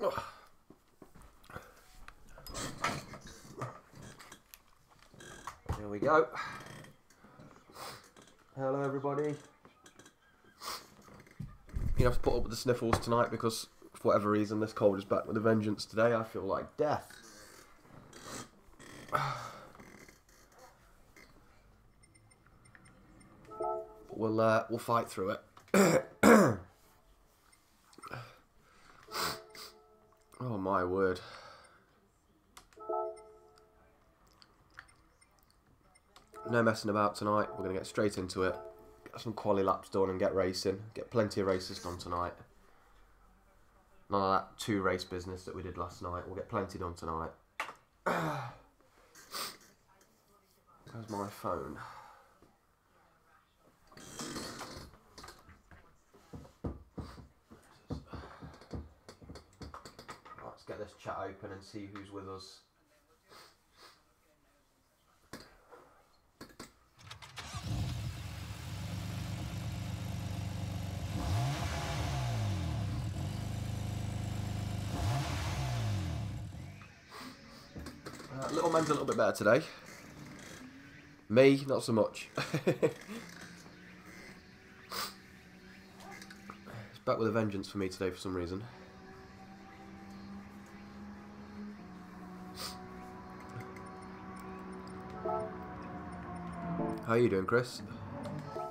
Here we go. Hello everybody. You have to put up with the sniffles tonight because for whatever reason this cold is back with a vengeance today. I feel like death. We'll fight through it. Oh my word. No messing about tonight. We're going to get straight into it. Get some quali laps done and get racing. Get plenty of races done tonight. None of that 2 race business that we did last night. We'll get plenty done tonight. Where's my phone? Let's get this chat open and see who's with us. Little man's a little bit better today. Me, not so much. It's back with a vengeance for me today for some reason. How are you doing, Chris?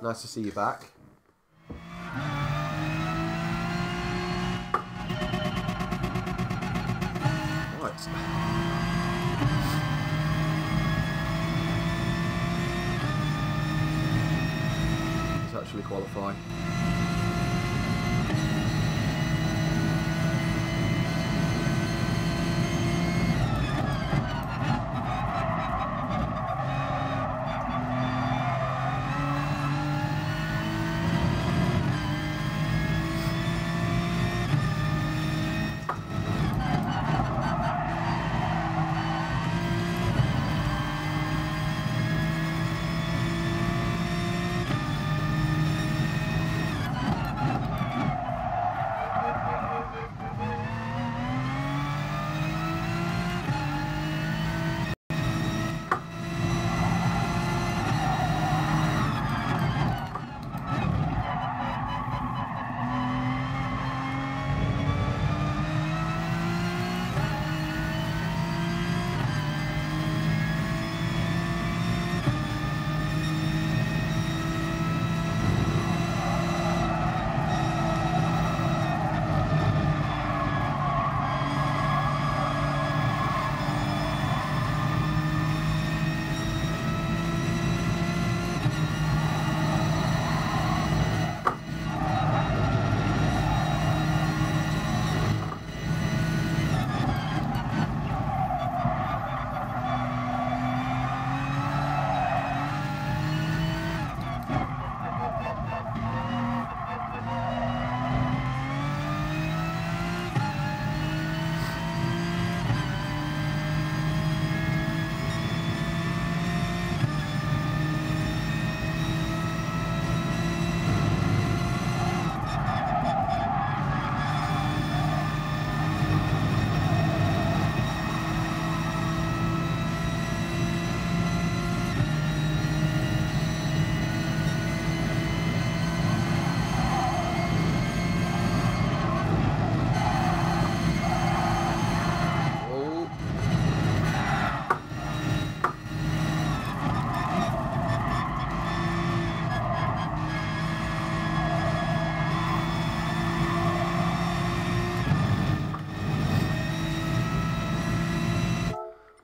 Nice to see you back. Right. Actually qualify.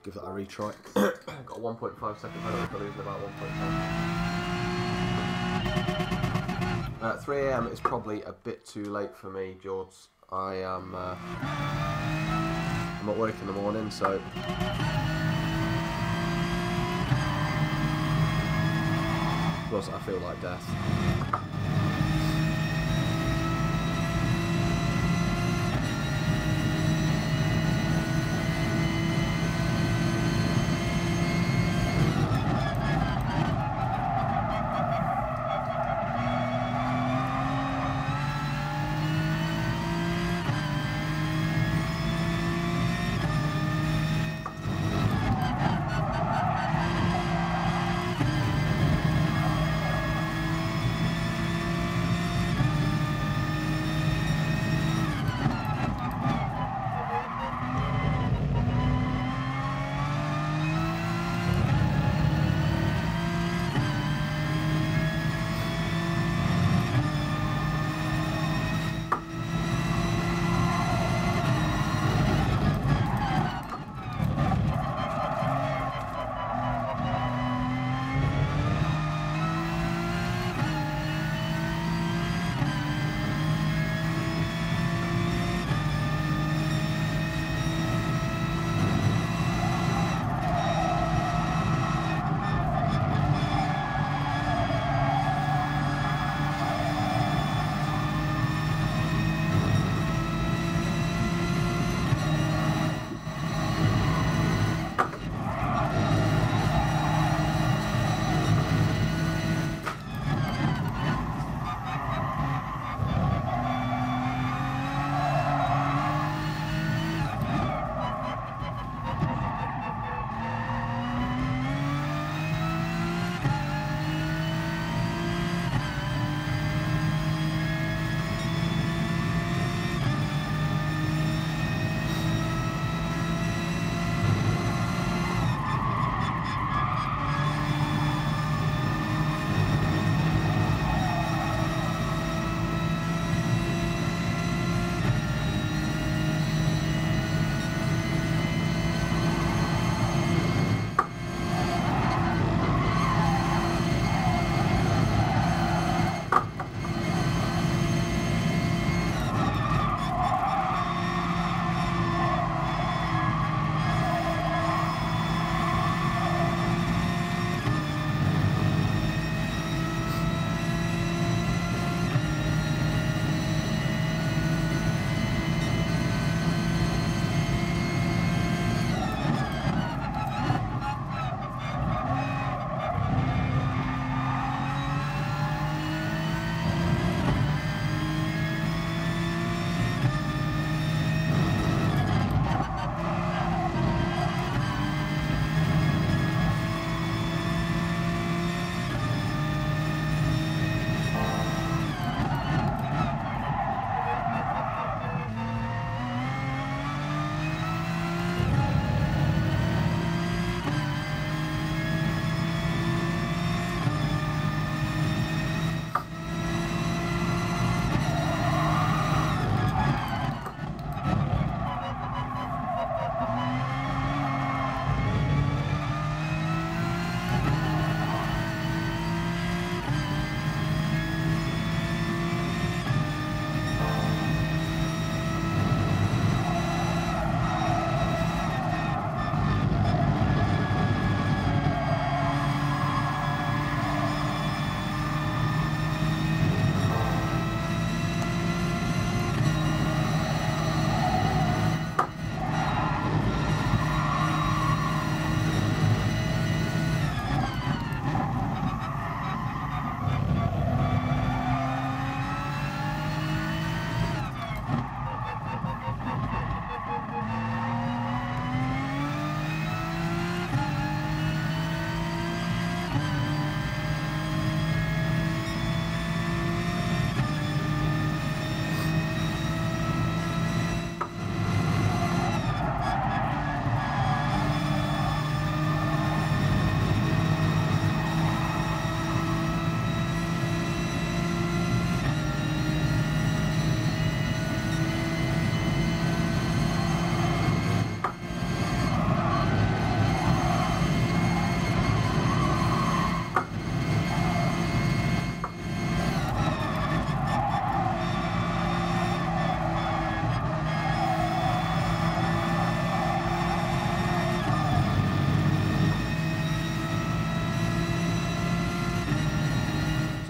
Give that a retry. Got a 1.5 second penalty for losing about 1.5. 3 AM is probably a bit too late for me, George. I'm at work in the morning, so plus I feel like death.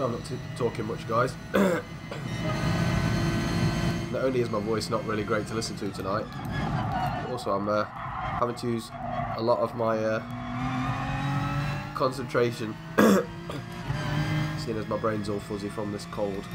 I'm not talking much, guys. Not only is my voice not really great to listen to tonight, but also I'm having to use a lot of my concentration, seeing as my brain's all fuzzy from this cold.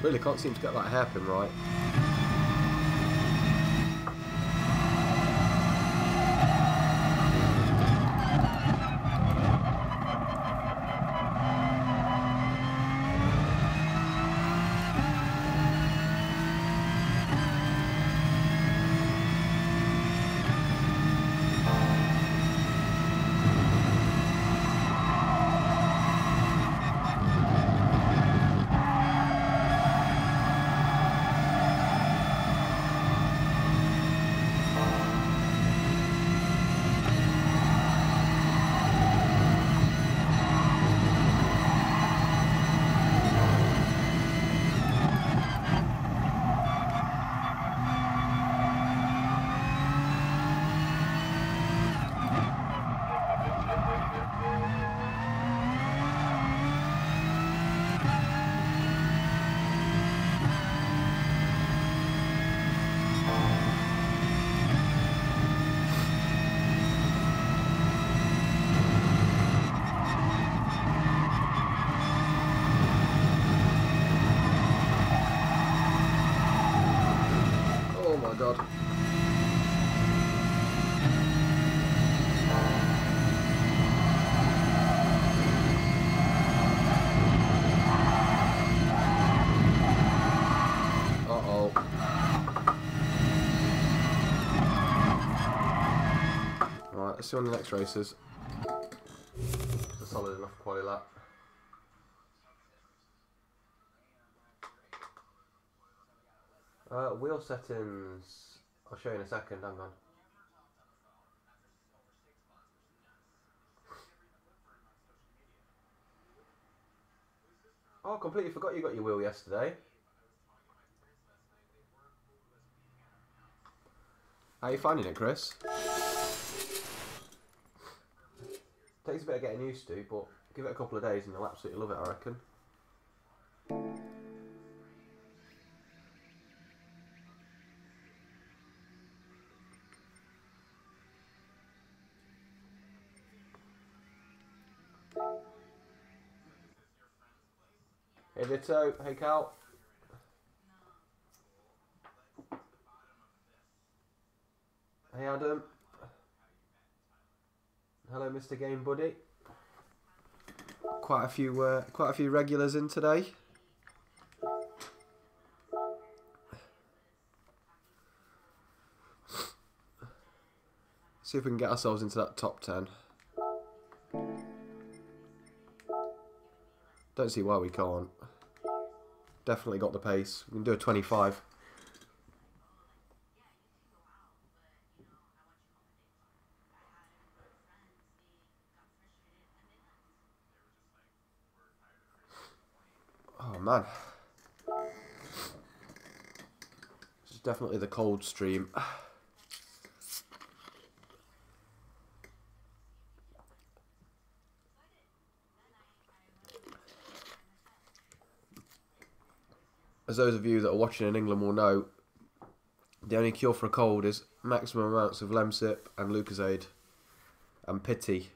Really can't seem to get that hairpin right. Oh my god. Uh-oh. Right, let's see on the next races. It's a solid enough quali lap. Wheel settings, I'll show you in a second, hang on. Oh, I completely forgot you got your wheel yesterday. How are you finding it, Chris? Takes a bit of getting used to, but give it a couple of days and you'll absolutely love it, I reckon. Hey Vito, hey Cal. Hey Adam. Hello Mr. Game Buddy. Quite a few regulars in today. See if we can get ourselves into that top 10. Don't see why we can't. Definitely got the pace. We can do a 25. Oh man. This is definitely the cold stream. As those of you that are watching in England will know, the only cure for a cold is maximum amounts of Lemsip and Lucozade and pity,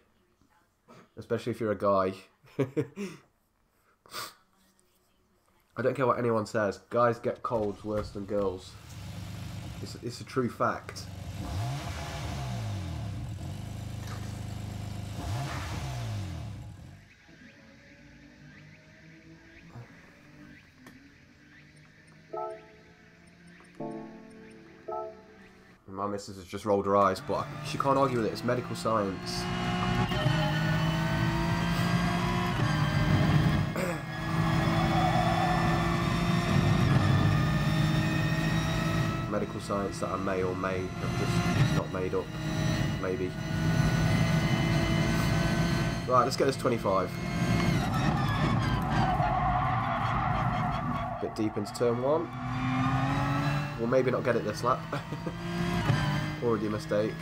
especially if you're a guy. I don't care what anyone says, guys get colds worse than girls. It's a true fact. My missus has just rolled her eyes, but she can't argue with it. It's medical science. Medical science that I may or may have just not made up. Maybe. Right, let's get this 25. Bit deep into turn 1. We'll maybe not get it this lap. Already a mistake.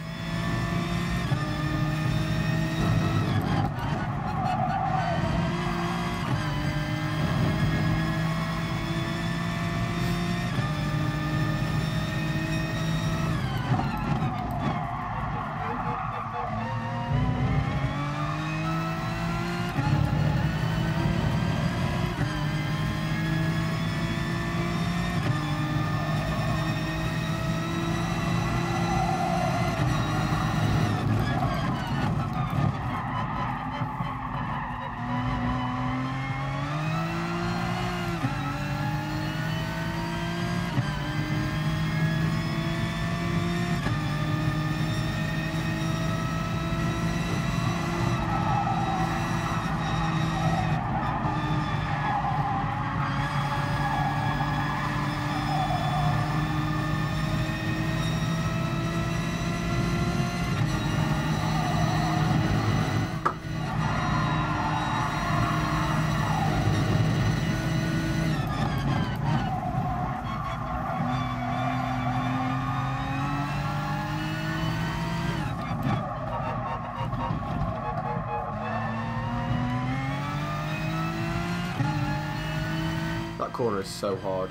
Corner is so hard.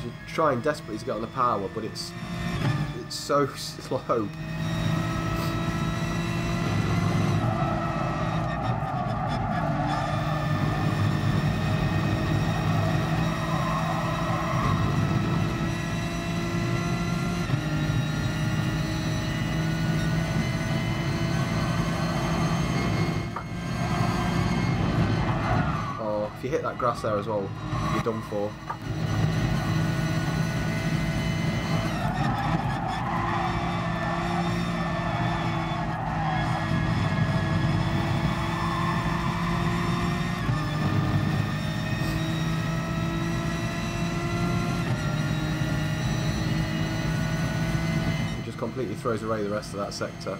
You're trying desperately to get on the power, but it's so slow. If you hit that grass there as well, you're done for. It just completely throws away the rest of that sector.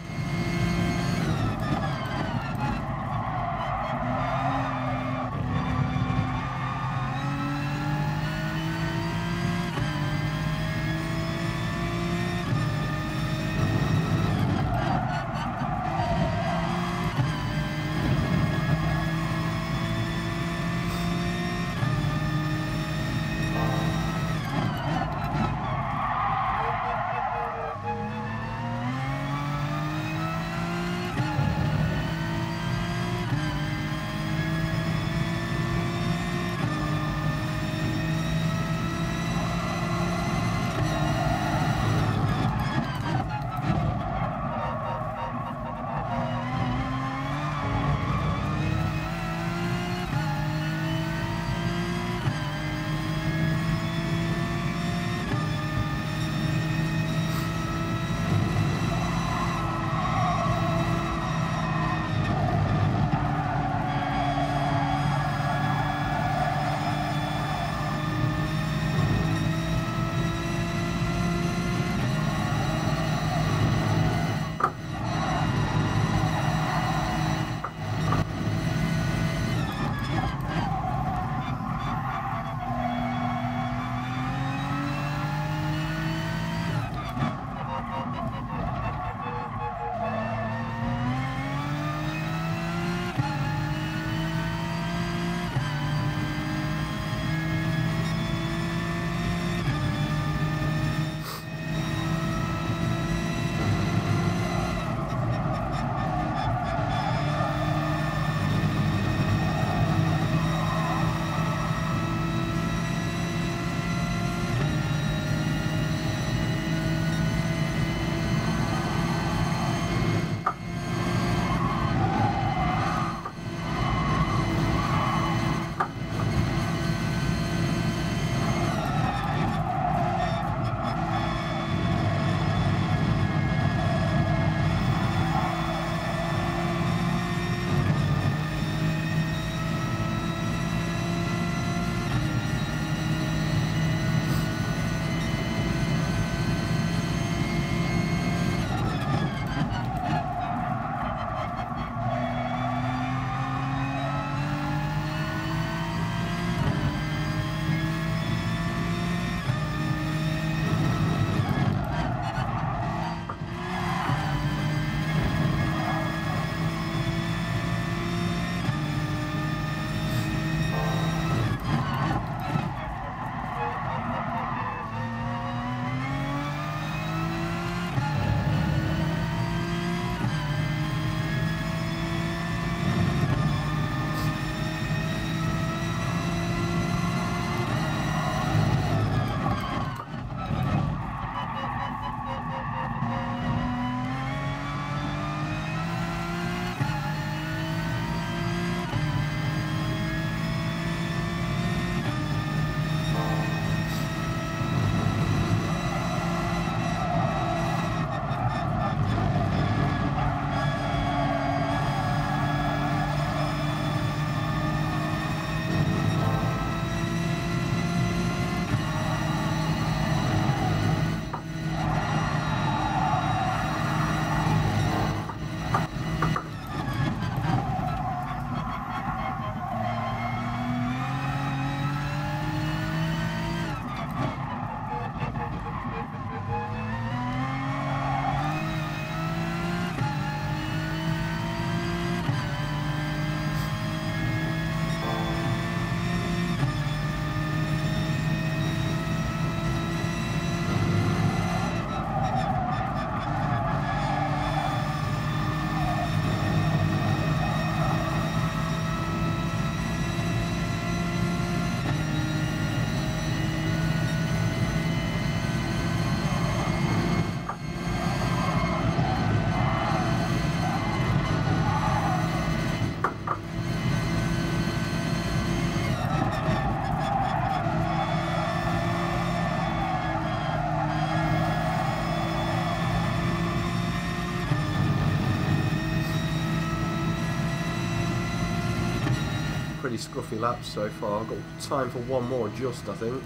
pretty scruffy laps so far. I've got time for one more just, I think.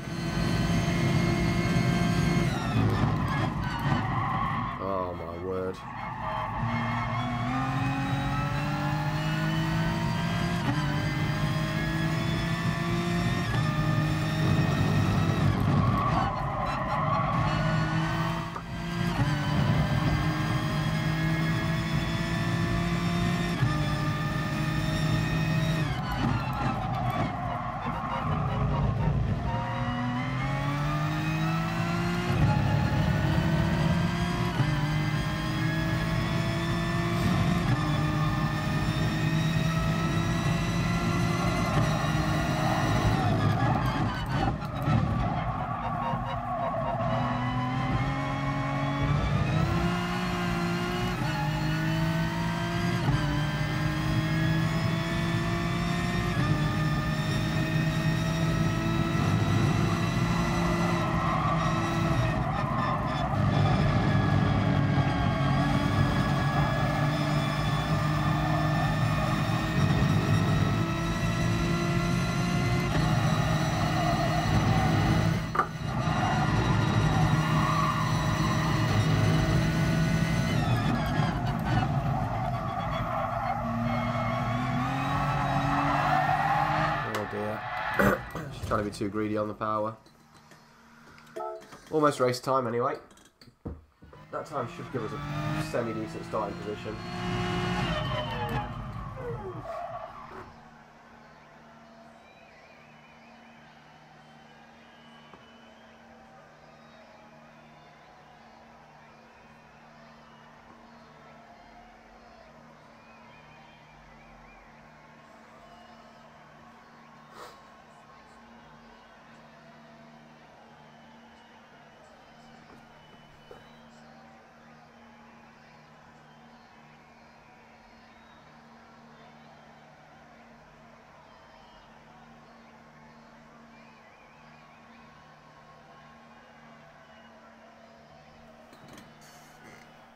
Oh my word. Just trying to be too greedy on the power. Almost race time anyway. That time should give us a semi-decent starting position.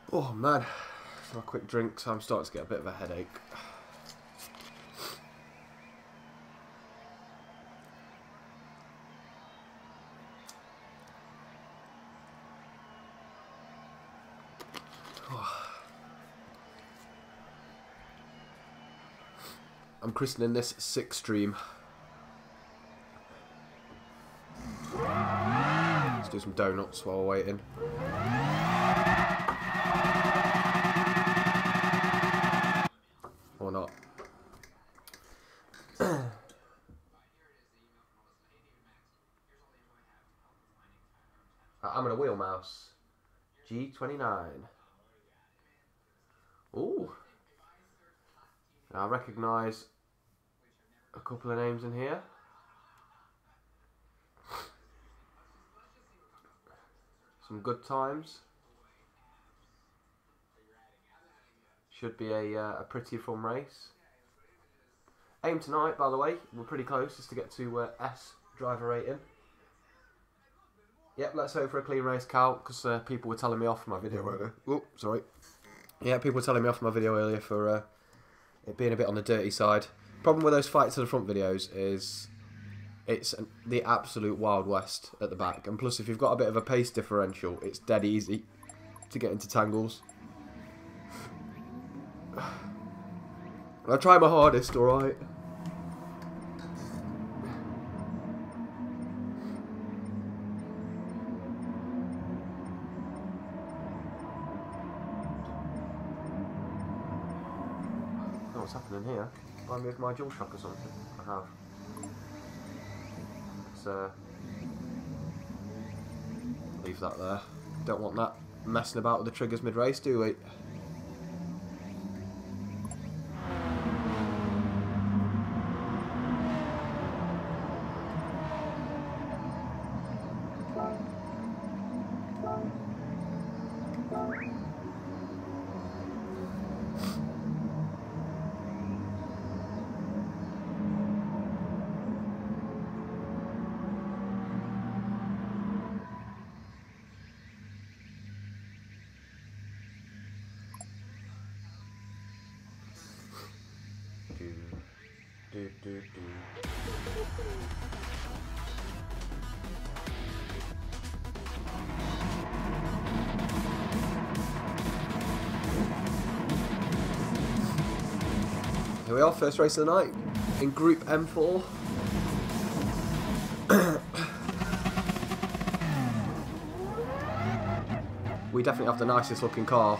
Oh man, a quick drink, so I'm starting to get a bit of a headache. I'm christening this 6 stream. Let's do some donuts while we're waiting. Or not. I'm in a wheel mouse. G29. Ooh. I recognise a couple of names in here. Some good times. Should be a pretty fun race. Aim tonight, by the way, we're pretty close, is to get to S driver rating. Yep, let's hope for a clean race, Cal, because people were telling me off my video earlier. Oh, sorry. Yeah, people were telling me off my video earlier for it being a bit on the dirty side. Problem with those fights to the front videos is it's the absolute Wild West at the back. And plus, if you've got a bit of a pace differential, it's dead easy to get into tangles. I try my hardest, alright. What's happening here? I moved my dual shock or something. I have. Let's leave that there. Don't want that messing about with the triggers mid-race, do we? Here we are, first race of the night in Group M4. We definitely have the nicest looking car,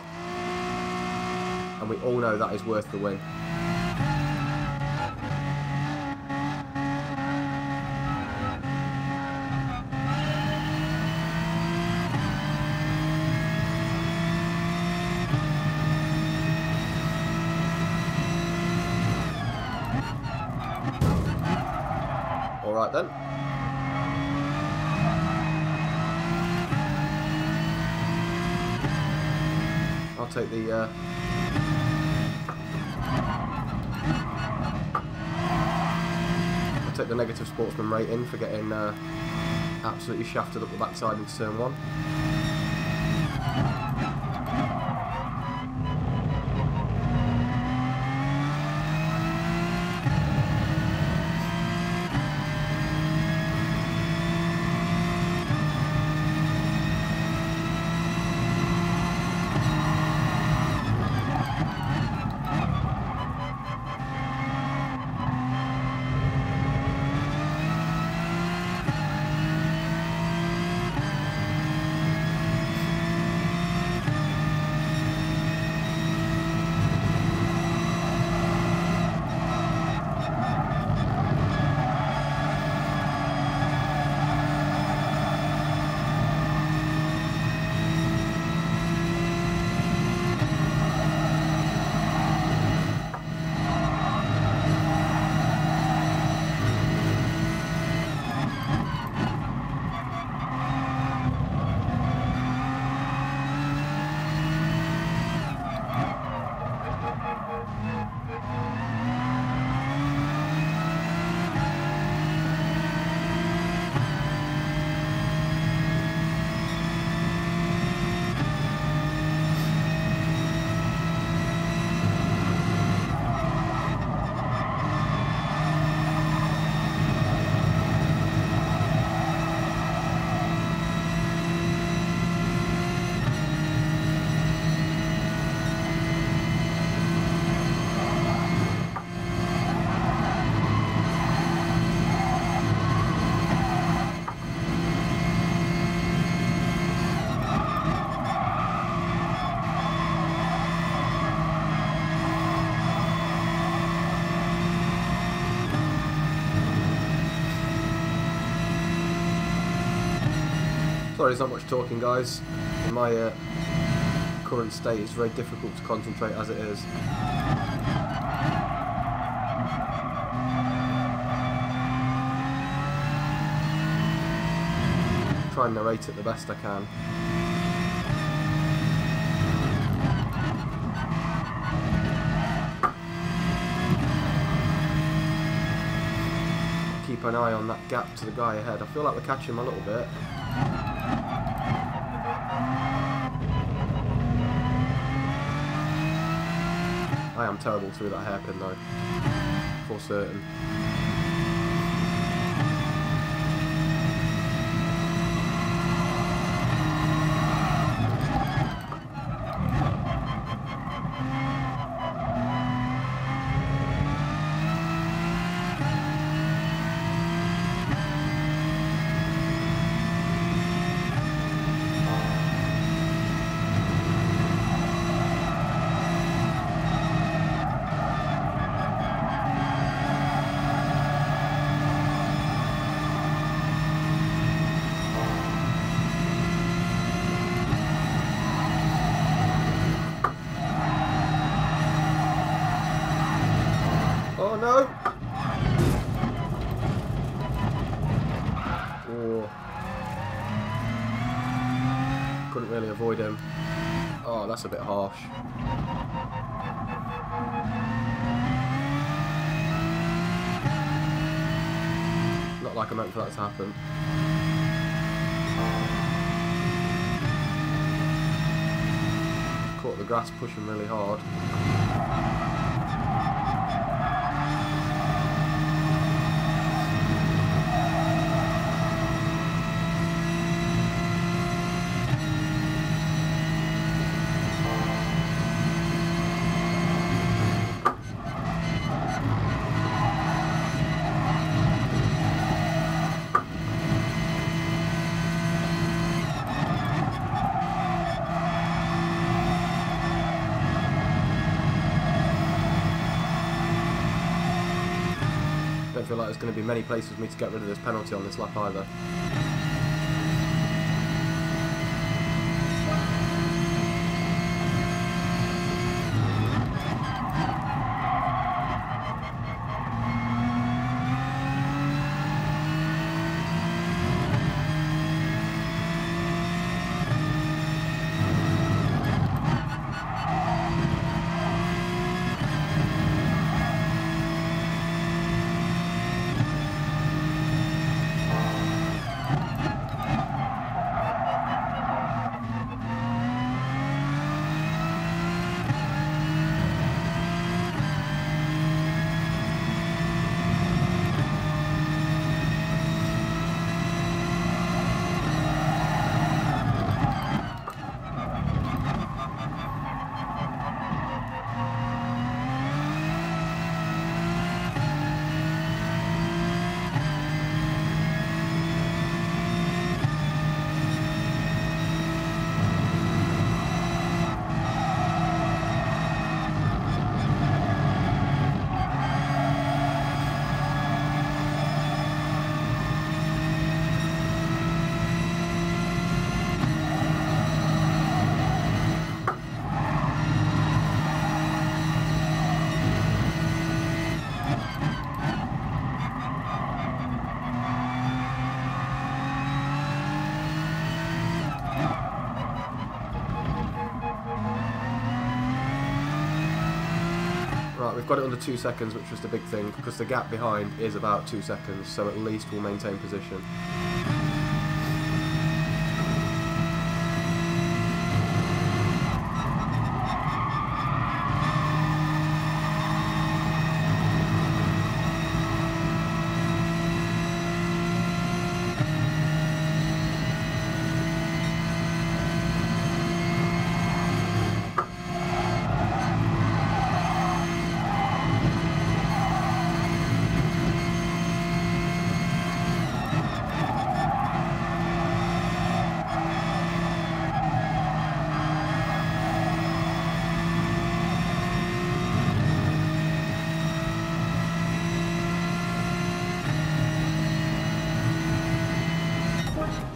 and we all know that is worth the win. Alright then. I'll take the negative sportsman rating for getting absolutely shafted up the backside into turn 1. Sorry, there's not much talking, guys. In my current state, it's very difficult to concentrate as it is. Try and narrate it the best I can. Keep an eye on that gap to the guy ahead. I feel like we're catching him a little bit. I am terrible through that hairpin though, for certain. Oh no! Oh. Couldn't really avoid him. Oh, that's a bit harsh. Not like I meant for that to happen. Caught the grass pushing really hard. don't feel like there's going to be many places for me to get rid of this penalty on this lap either. Right, we've got it under 2 seconds, which was the big thing, because the gap behind is about 2 seconds, so at least we'll maintain position.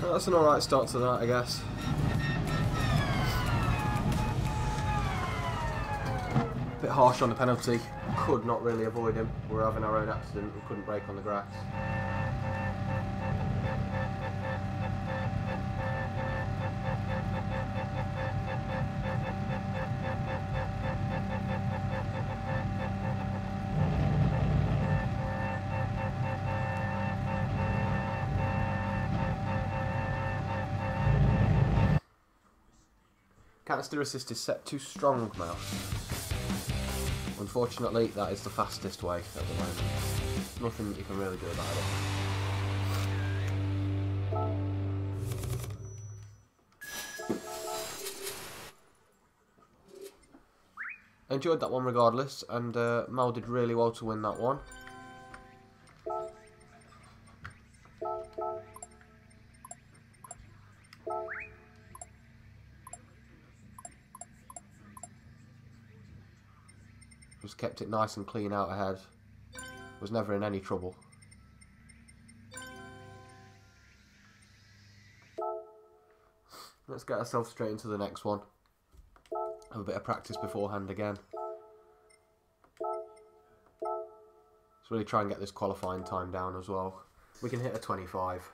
That's an alright start to that, I guess. Bit harsh on the penalty. Could not really avoid him. We're having our own accident. We couldn't brake on the grass. Canister assist is set to strong mouse. Unfortunately, that is the fastest way at the moment. Nothing that you can really do about it. Enjoyed that one regardless, and Mal did really well to win that one. Just kept it nice and clean out ahead. Was never in any trouble. Let's get ourselves straight into the next one. Have a bit of practice beforehand again. Let's really try and get this qualifying time down as well. We can hit a 25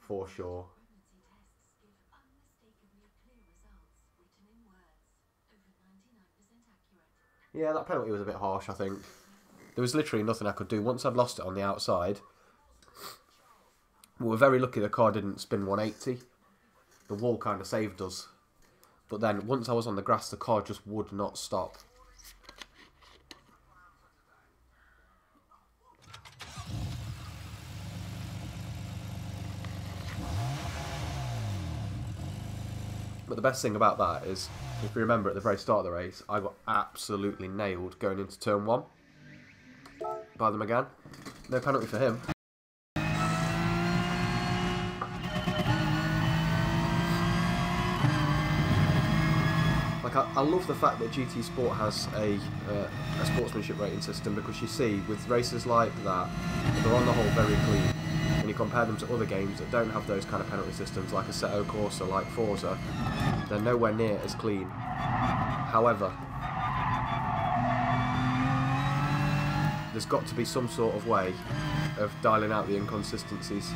for sure. Yeah, that penalty was a bit harsh, I think. There was literally nothing I could do. Once I'd lost it on the outside, we were very lucky the car didn't spin 180. The wall kind of saved us. But then, once I was on the grass, the car just would not stop. But the best thing about that is, if you remember at the very start of the race, I got absolutely nailed going into turn 1 by them again. No penalty for him. Like Like I love the fact that GT Sport has a sportsmanship rating system, because you see with races like that, they're on the whole very clean. When you compare them to other games that don't have those kind of penalty systems, like Assetto Corsa, like Forza, they're nowhere near as clean. However, there's got to be some sort of way of dialing out the inconsistencies.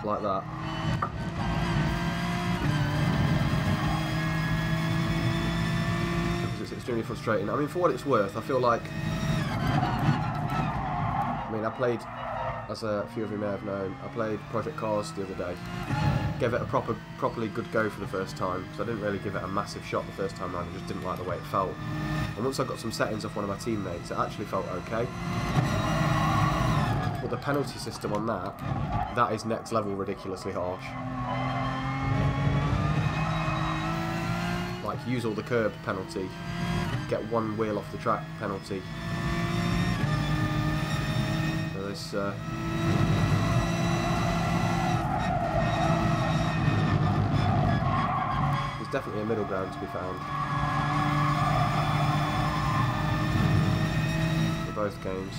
Like that. Because it's extremely frustrating. I mean, for what it's worth, I feel like... I mean, I played, as a few of you may have known, I played Project Cars the other day. Gave it a properly good go for the first time, because I didn't really give it a massive shot the first time round. I just didn't like the way it felt. And once I got some settings off one of my teammates, it actually felt okay. But the penalty system on that is next level ridiculously harsh. Like, use all the curb penalty, get one wheel off the track penalty. So this, there's definitely a middle ground to be found for both games.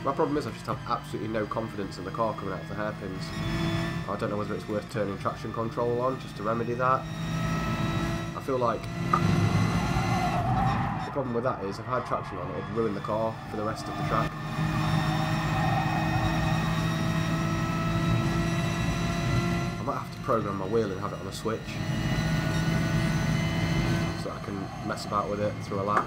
My problem is I just have absolutely no confidence in the car coming out of the hairpins. I don't know whether it's worth turning traction control on just to remedy that. I feel like the problem with that is if I had traction on, it would ruin the car for the rest of the track. I might have to program my wheel and have it on a switch so I can mess about with it through a lap.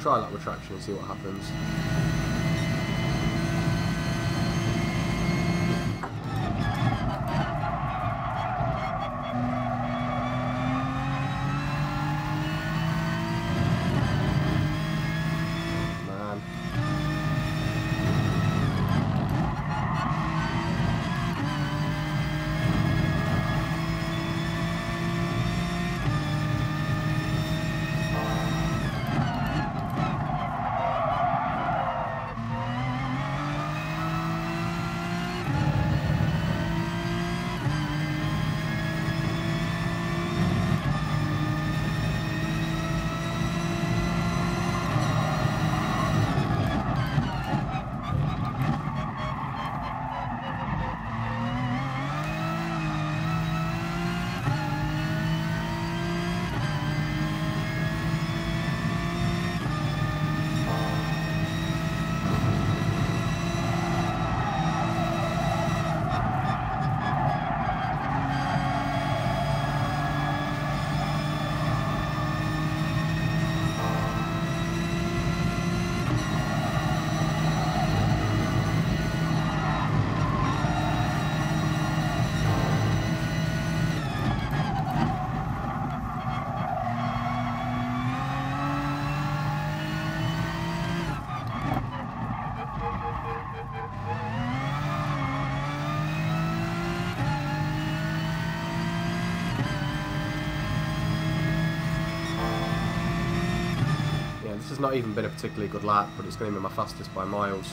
Try that with traction and see what happens. Man. This has not even been a particularly good lap, but it's going to be my fastest by miles.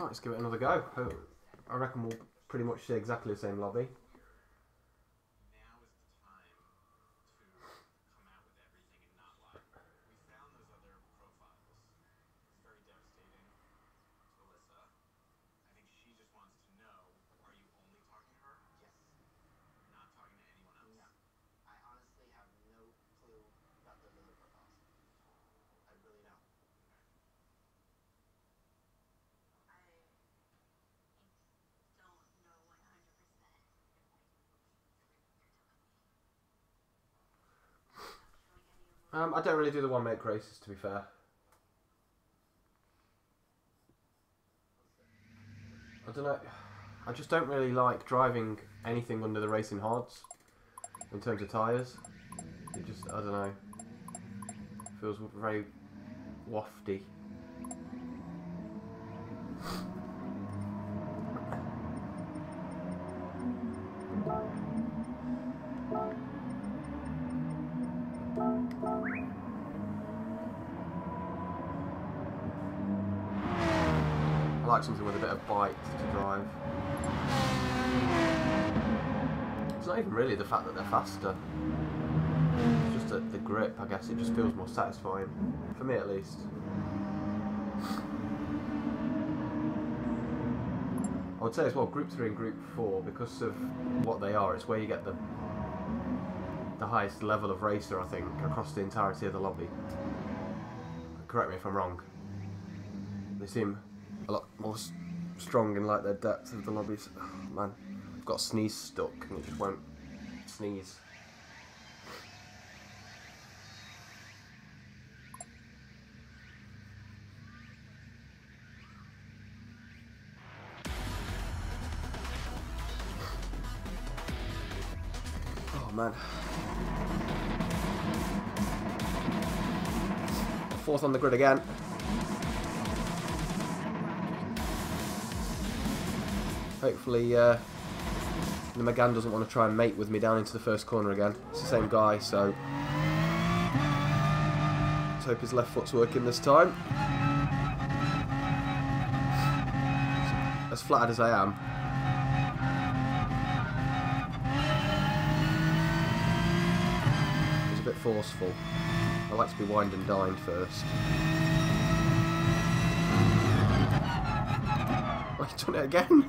Alright, let's give it another go. I reckon we'll pretty much see exactly the same lobby. I don't really do the one make races, to be fair. I don't know. I just don't really like driving anything under the racing hards in terms of tyres. It just, I don't know, feels very wafty. I like something with a bit of bite to drive. It's not even really the fact that they're faster. It's just the grip, I guess. It just feels more satisfying. For me, at least. I would say as well, Group 3 and Group 4, because of what they are, it's where you get the highest level of racer, I think, across the entirety of the lobby. Correct me if I'm wrong. They seem a lot more strong in like their depth of the lobbies. Oh, man, I've got a sneeze stuck and it just won't sneeze. Oh man. Fourth on the grid again. Hopefully the Megane doesn't want to try and mate with me down into the first corner again. It's the same guy, so let's hope his left foot's working this time. As flattered as I am. It's a bit forceful. I like to be wined and dined first. Oh, you've done it again?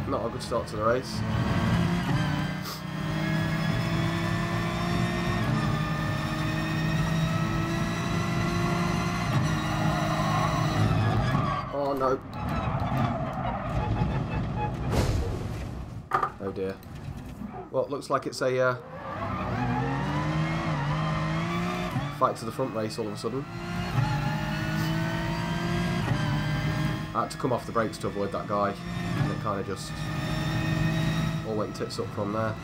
Not a good start to the race. Oh no. Oh dear. Well, it looks like it's a fight to the front race all of a sudden. I had to come off the brakes to avoid that guy, and it kind of just all went tits up from there.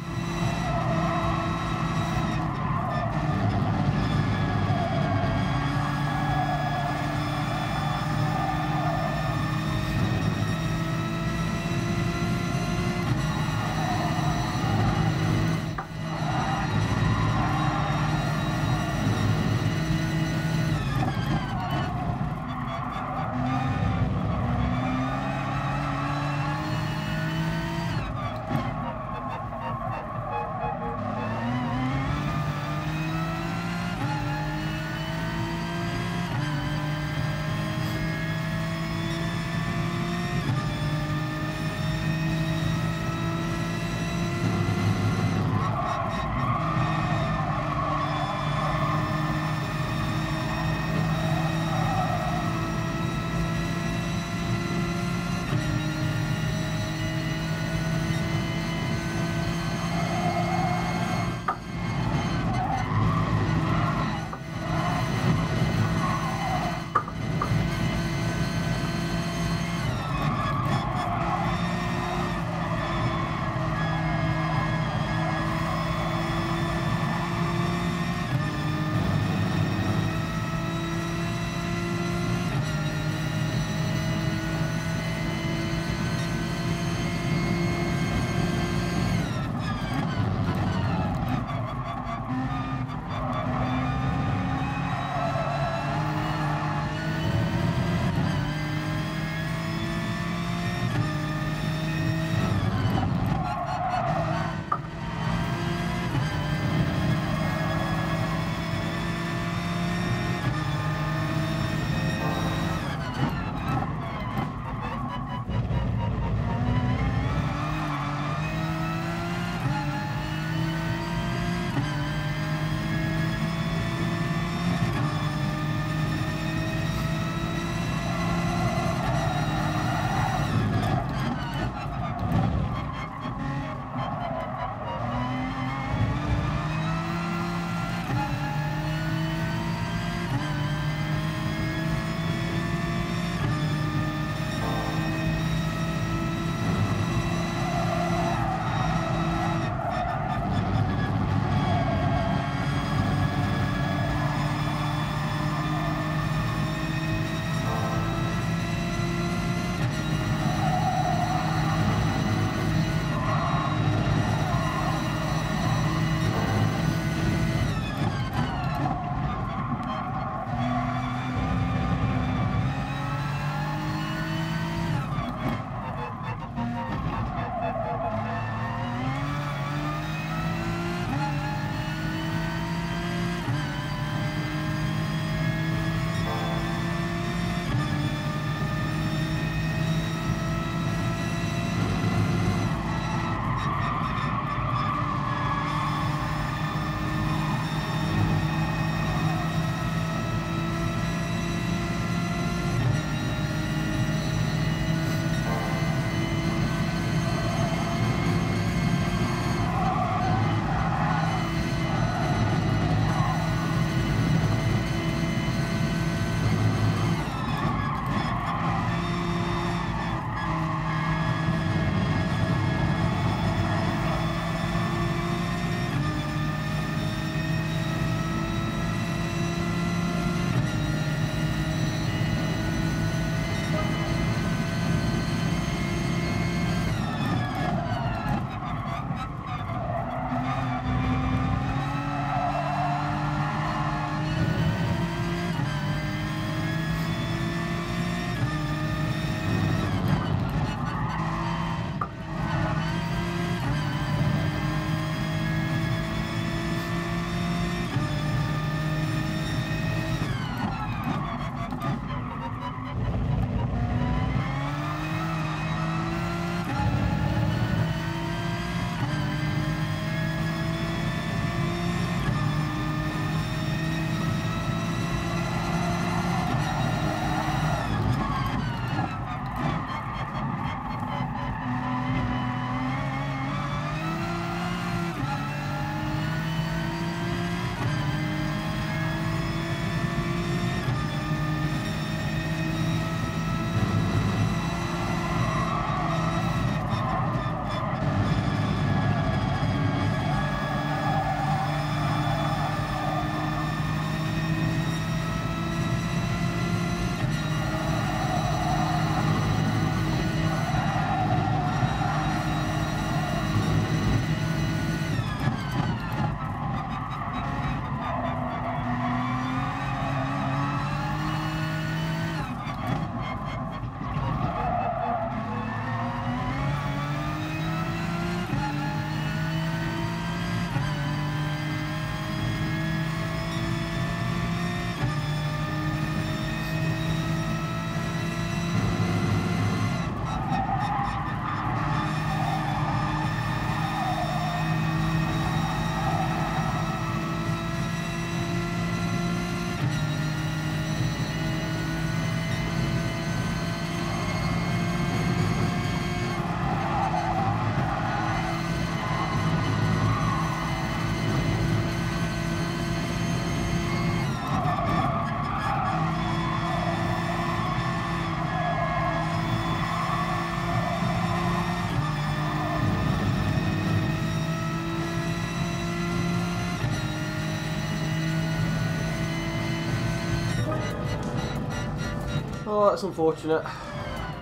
Oh, that's unfortunate.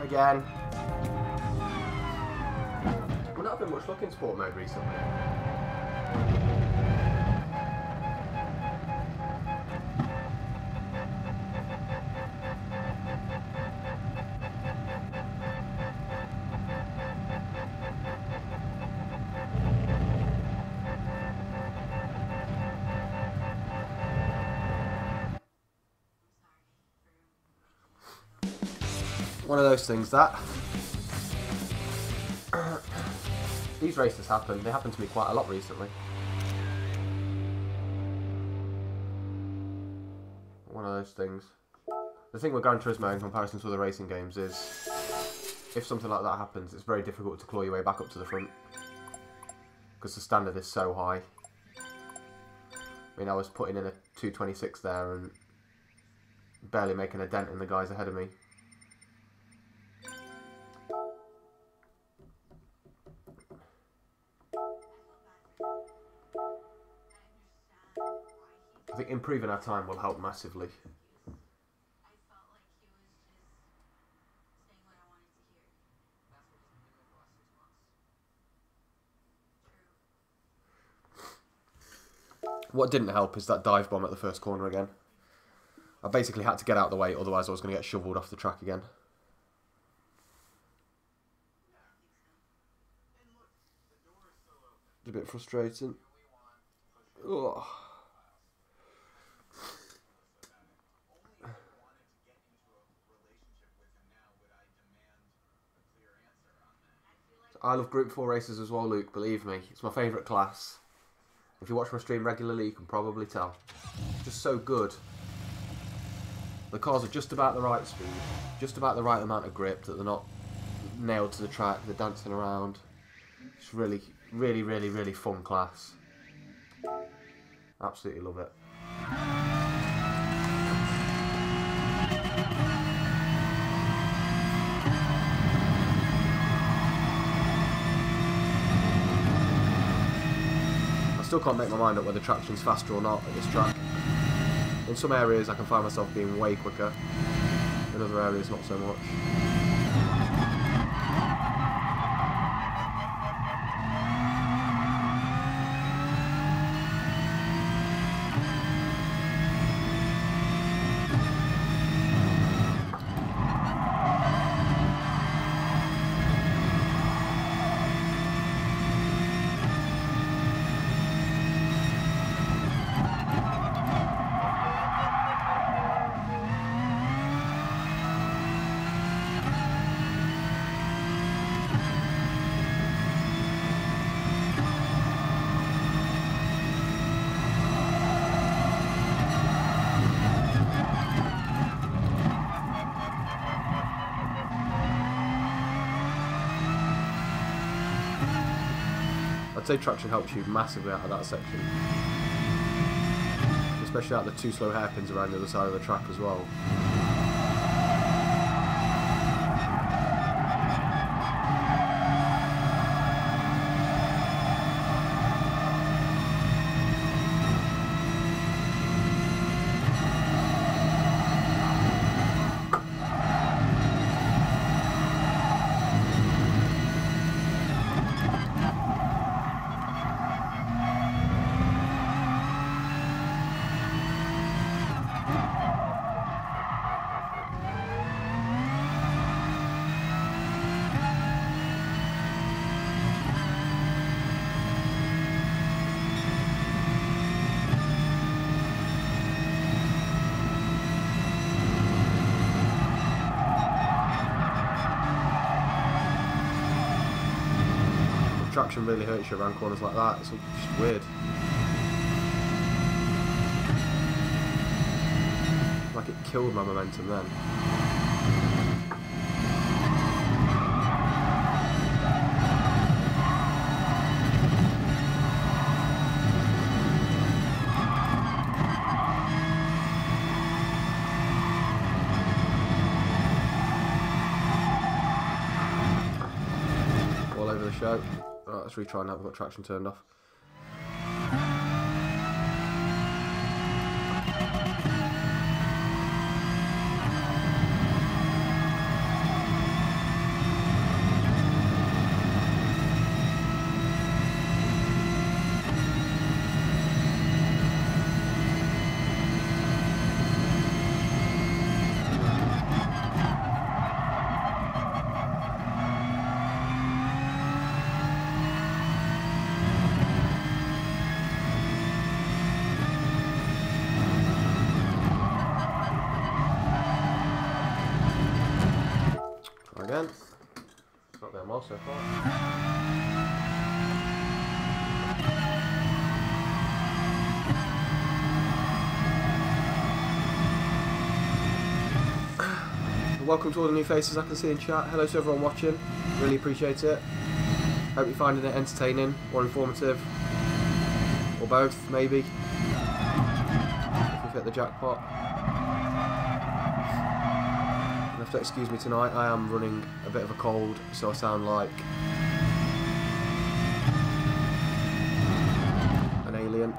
Again. We're not having much luck in sport mode recently. One of those things that these races happen. They happen to me quite a lot recently. One of those things. The thing with Gran Turismo in comparison to other racing games is if something like that happens, it's very difficult to claw your way back up to the front because the standard is so high. I mean, I was putting in a 226 there and barely making a dent in the guys ahead of me. I think improving our time will help massively. What didn't help is that dive bomb at the first corner again. I basically had to get out of the way, otherwise I was going to get shoveled off the track again. It's a bit frustrating. Ugh. I love Group 4 races as well, Luke, believe me. It's my favourite class. If you watch my stream regularly, you can probably tell. It's just so good. The cars are just about the right speed, just about the right amount of grip, that they're not nailed to the track, they're dancing around. It's really, really, really, really fun class. Absolutely love it. I still can't make my mind up whether traction's faster or not at this track. In some areas I can find myself being way quicker, in other areas not so much. I'd say traction helps you massively out of that section. Especially out of the two slow hairpins around the other side of the track as well. Traction really hurts you around corners like that. It's just weird. Like it killed my momentum then. All over the show. Right, let's retry now. We've got traction turned off. well so far. Welcome to all the new faces I can see in chat. Hello to everyone watching. Really appreciate it. Hope you're finding it entertaining or informative. Or both, maybe. If we've hit the jackpot. You have to excuse me tonight. I am running a bit of a cold, so I sound like an alien.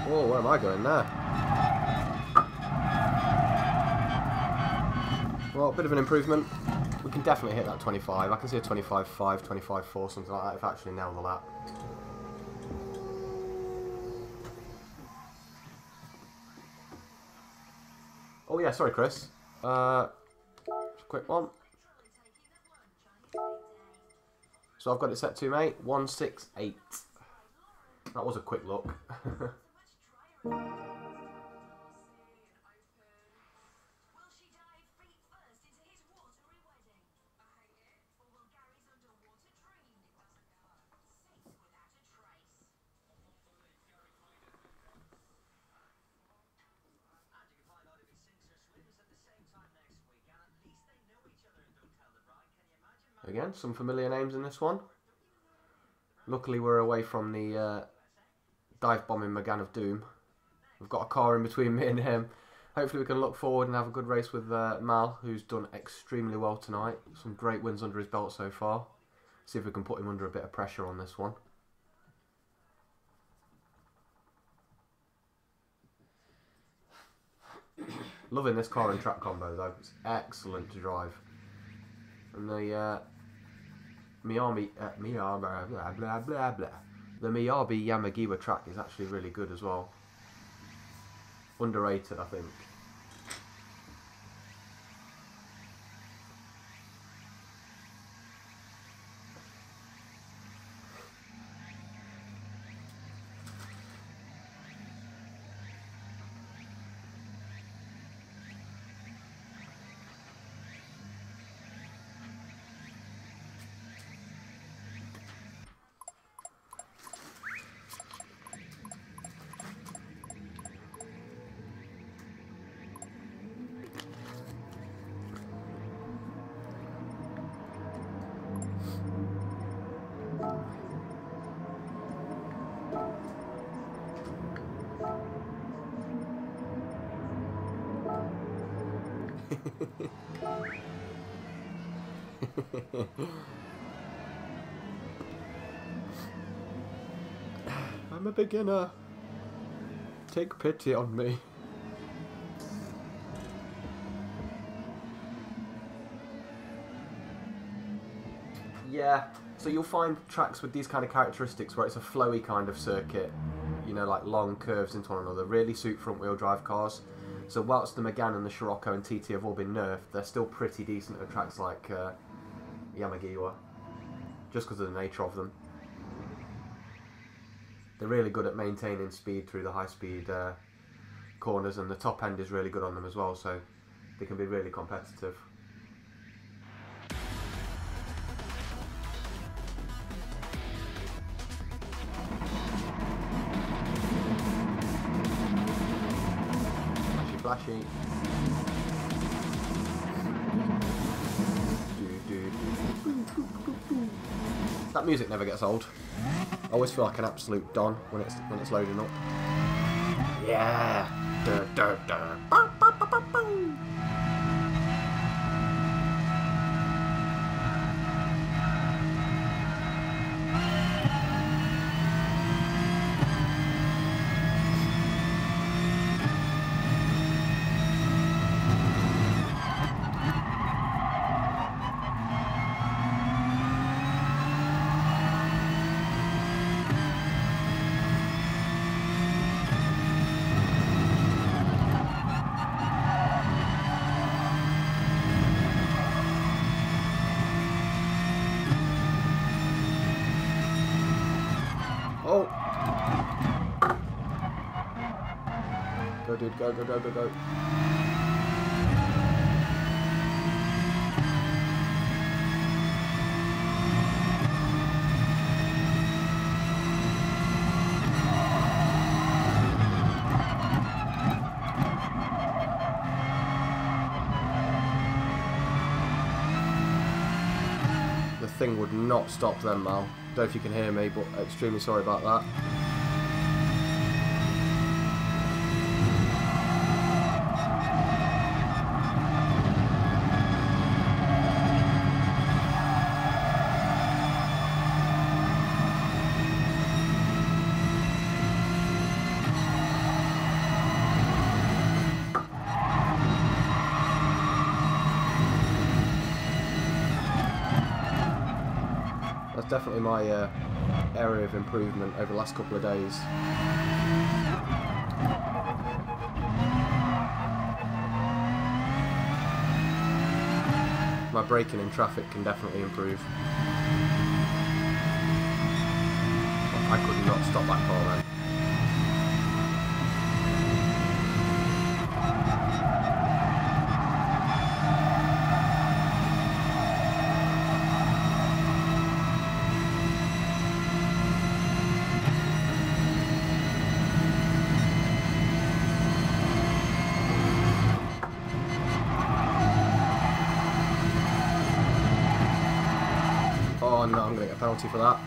Where am I going there? Well, a bit of an improvement. We can definitely hit that 25. I can see a 25.5, 25.4, something like that, if I actually nail the lap. Oh yeah, sorry Chris. Quick one. So I've got it set to, mate, 168. That was a quick look. Again, some familiar names in this one. Luckily we're away from the dive bombing McGann of Doom. We've got a car in between me and him. Hopefully we can look forward and have a good race with Mal, who's done extremely well tonight. Some great wins under his belt so far. See if we can put him under a bit of pressure on this one. Loving this car and track combo though. It's excellent to drive. And the Miyabi Yamagiwa track is actually really good as well. Underrated, I think. I'm a beginner. Take pity on me. Yeah, so you'll find tracks with these kind of characteristics where it's a flowy kind of circuit, you know, like long curves into one another, really suit front wheel drive cars. So whilst the Megane and the Scirocco and TT have all been nerfed, they're still pretty decent at tracks like Yamagiwa, just because of the nature of them. They're really good at maintaining speed through the high speed corners, and the top end is really good on them as well, so they can be really competitive. Flashy. That music never gets old. I always feel like an absolute don when it's loading up. Yeah. Dun, dun, dun. Bow, bow, bow, bow, bow. Oh! Go, dude, go, go, go, go, go. The thing would not stop them, Mal. Don't know if you can hear me, but extremely sorry about that. That's definitely my area of improvement over the last couple of days. My braking in traffic can definitely improve. I could not stop that car then. Oh no, I'm going to get a penalty for that.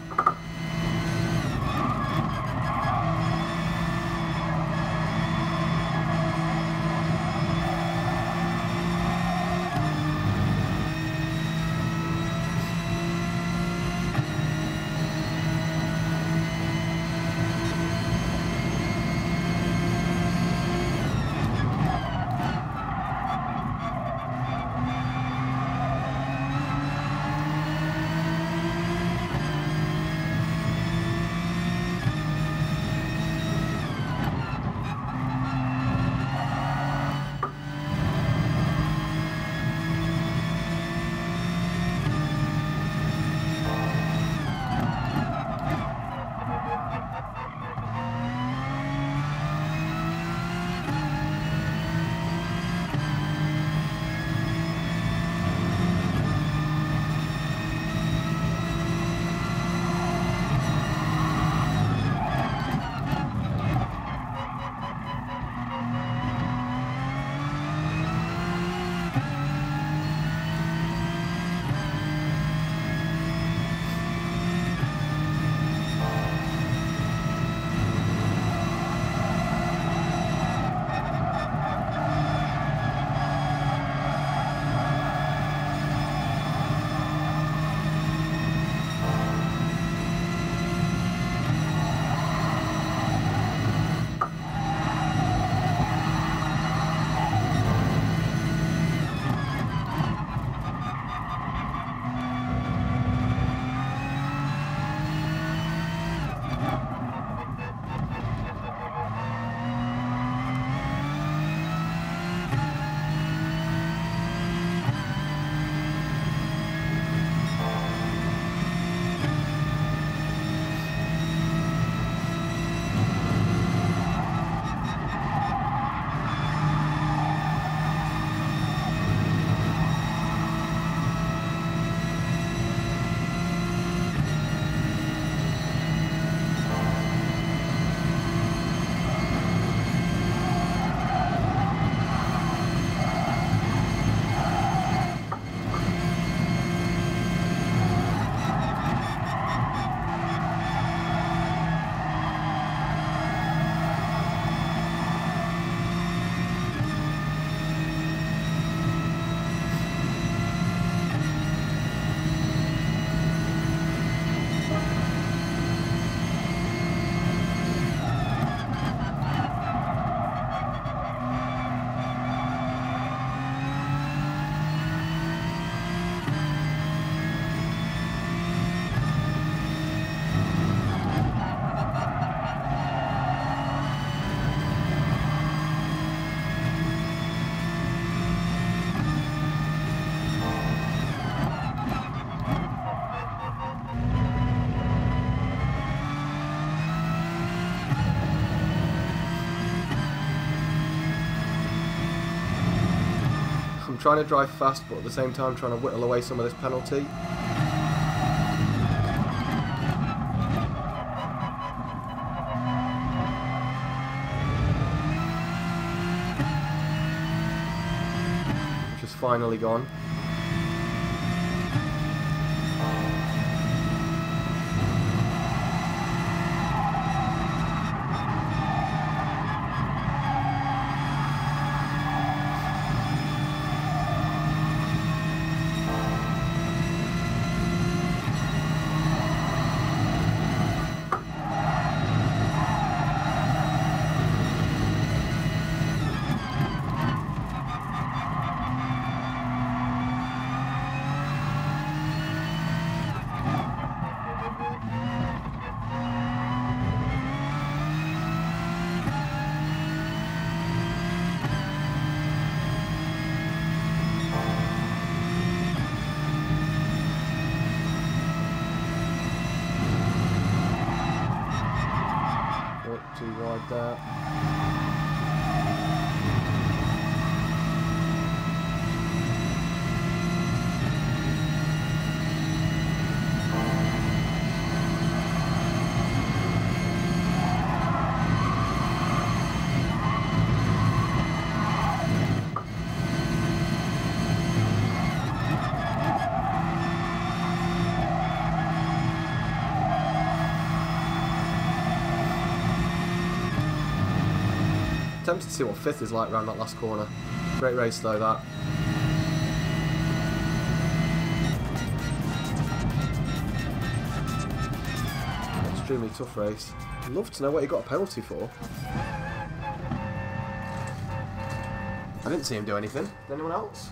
trying to drive fast, but at the same time trying to whittle away some of this penalty. Which has finally gone. Too wide there. Tempted to see what fifth is like around that last corner. Great race though, that. Extremely tough race. I'd love to know what he got a penalty for. I didn't see him do anything. Did anyone else?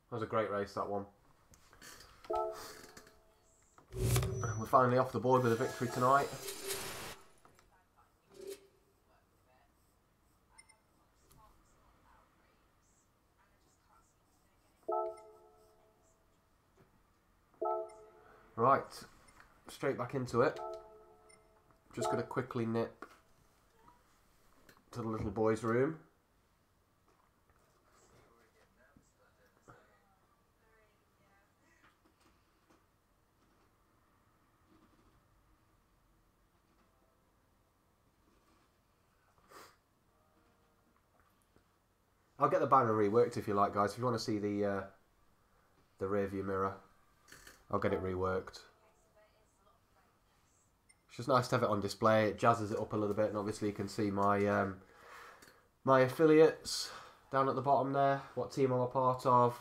That was a great race, that one. We're finally off the board with a victory tonight. Right, straight back into it. Just going to quickly nip to the little boy's room. I'll get the banner reworked if you like, guys. If you want to see the rear view mirror, I'll get it reworked. It's just nice to have it on display. It jazzes it up a little bit, and obviously you can see my my affiliates down at the bottom there. What team I'm a part of.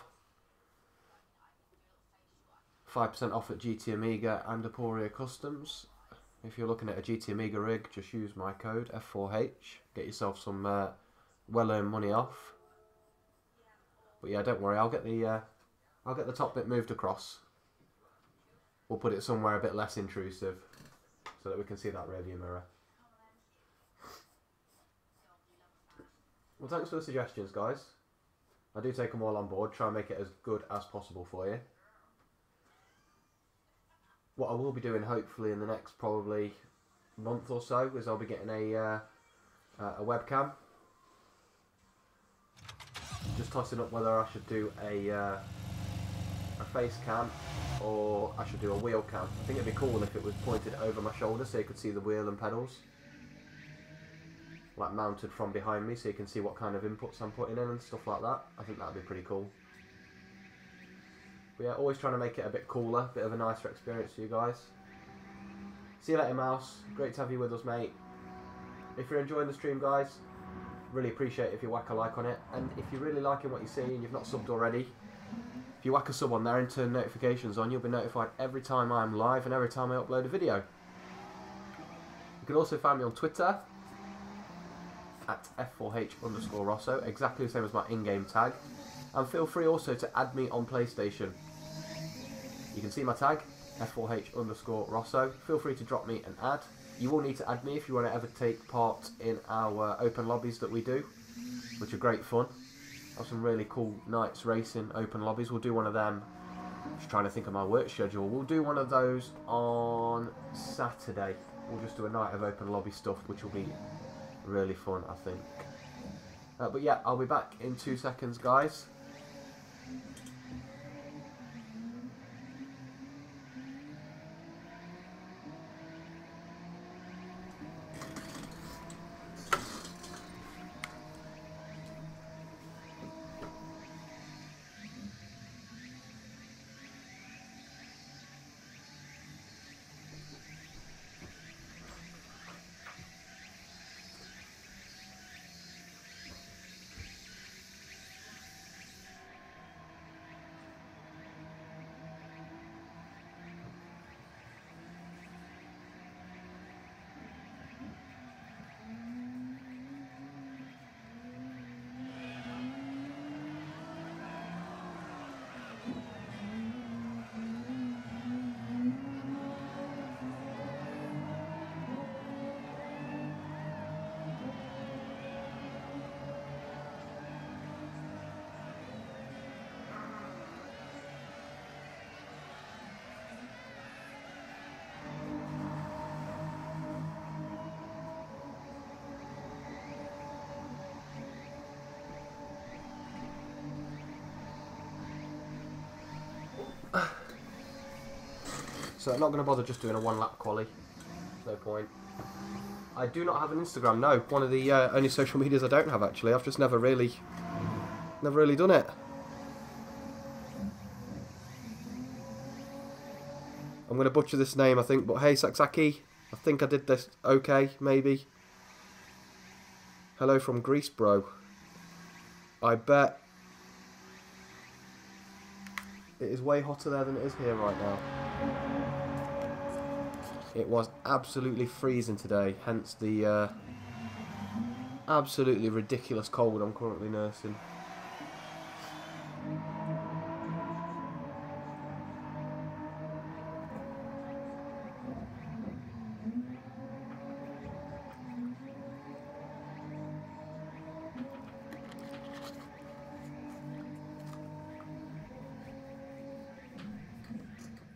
5% off at GT Amiga and Aporia Customs. If you're looking at a GT Amiga rig, just use my code F4H. Get yourself some well-earned money off. But yeah, don't worry. I'll get the top bit moved across. We'll put it somewhere a bit less intrusive, so that we can see that rear view mirror. Well, thanks for the suggestions, guys. I do take them all on board. Try and make it as good as possible for you. What I will be doing, hopefully, in the next probably month or so, is I'll be getting a webcam. Just tossing up whether I should do a face cam or I should do a wheel cam. I think it'd be cool if it was pointed over my shoulder so you could see the wheel and pedals, like mounted from behind me, so you can see what kind of inputs I'm putting in and stuff like that. I think that'd be pretty cool. But yeah, always trying to make it a bit cooler, bit of a nicer experience for you guys. See you later, Mouse. Great to have you with us, mate. If you're enjoying the stream, guys, really appreciate it if you whack a like on it. And if you're really liking what you see and you've not subbed already, if you whack a sub on there and turn notifications on, you'll be notified every time I'm live and every time I upload a video. You can also find me on Twitter at F4H_Rosso, exactly the same as my in-game tag. And feel free also to add me on PlayStation. You can see my tag, F4H_Rosso. Feel free to drop me an ad. You will need to add me if you want to ever take part in our open lobbies that we do, which are great fun. Have some really cool nights racing open lobbies. We'll do one of them. Just trying to think of my work schedule. We'll do one of those on Saturday. We'll just do a night of open lobby stuff, which will be really fun, I think. But yeah, I'll be back in 2 seconds, guys. So I'm not going to bother just doing a one-lap quali. No point. I do not have an Instagram. No, one of the only social medias I don't have actually. I've just never really done it. I'm going to butcher this name, I think. But hey, Saksaki, I think I did this okay, maybe. Hello from Greece, bro. I bet it is way hotter there than it is here right now. It was absolutely freezing today, hence the absolutely ridiculous cold I'm currently nursing.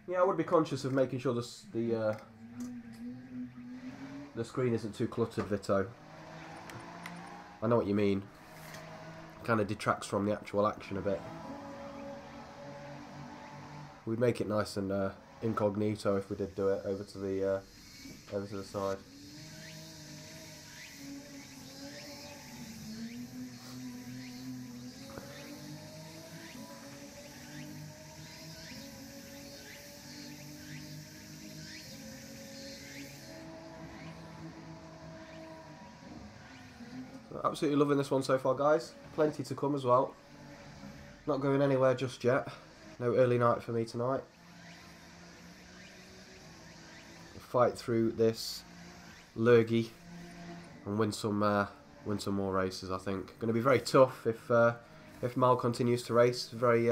Yeah, I would be conscious of making sure the screen isn't too cluttered, Vito. I know what you mean. Kind of detracts from the actual action a bit. We'd make it nice and incognito if we did do it over to the side. Absolutely loving this one so far, guys. Plenty to come as well. Not going anywhere just yet. No early night for me tonight. Fight through this lurgy and win some more races. I think going to be very tough if Mal continues to race. Very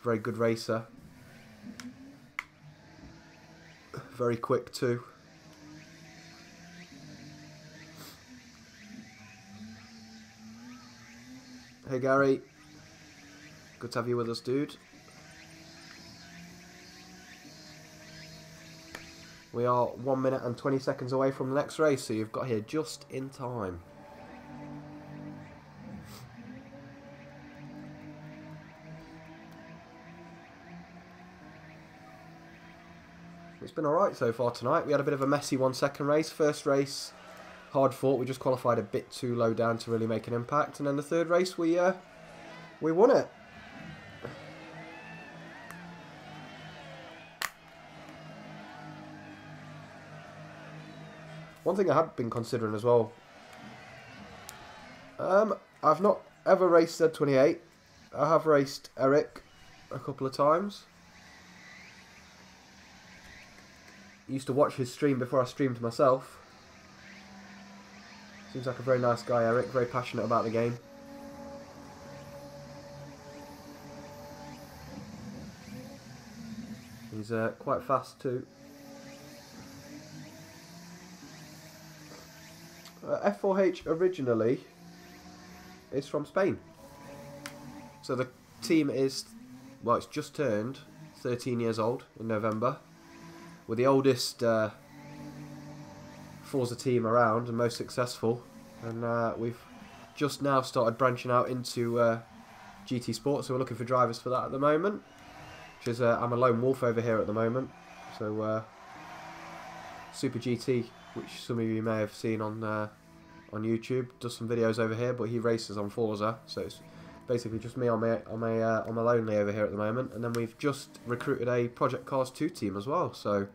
good racer. Very quick too. Hey Gary, good to have you with us, dude. We are 1 minute and 20 seconds away from the next race, so you've got here just in time. It's been alright so far tonight. We had a bit of a messy 1 second race. First race, hard fought. We just qualified a bit too low down to really make an impact, and then the third race we won it. One thing I had been considering as well. I've not ever raced Z28. I have raced Eric a couple of times. Used to watch his stream before I streamed myself. Seems like a very nice guy, Eric. Very passionate about the game. He's quite fast too. F4H originally is from Spain. So the team is, well, it's just turned 13 years old in November. We're the oldest Forza team around and most successful. And we've just now started branching out into GT Sport, so we're looking for drivers for that at the moment. Which is, I'm a lone wolf over here at the moment. So Super GT, which some of you may have seen on YouTube, does some videos over here, but he races on Forza, so it's basically just me on my lonely over here at the moment. And then we've just recruited a Project Cars 2 team as well. So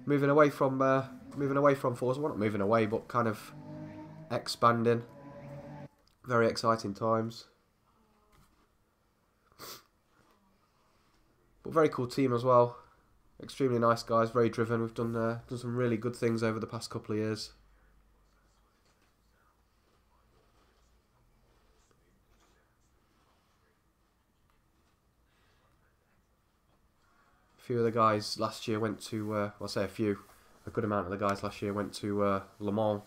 moving away from Forza, well, not moving away, but kind of expanding. Very exciting times. But very cool team as well. Extremely nice guys, very driven. We've done some really good things over the past couple of years. A few of the guys last year went to, well, I say a good amount of the guys last year went to Le Mans.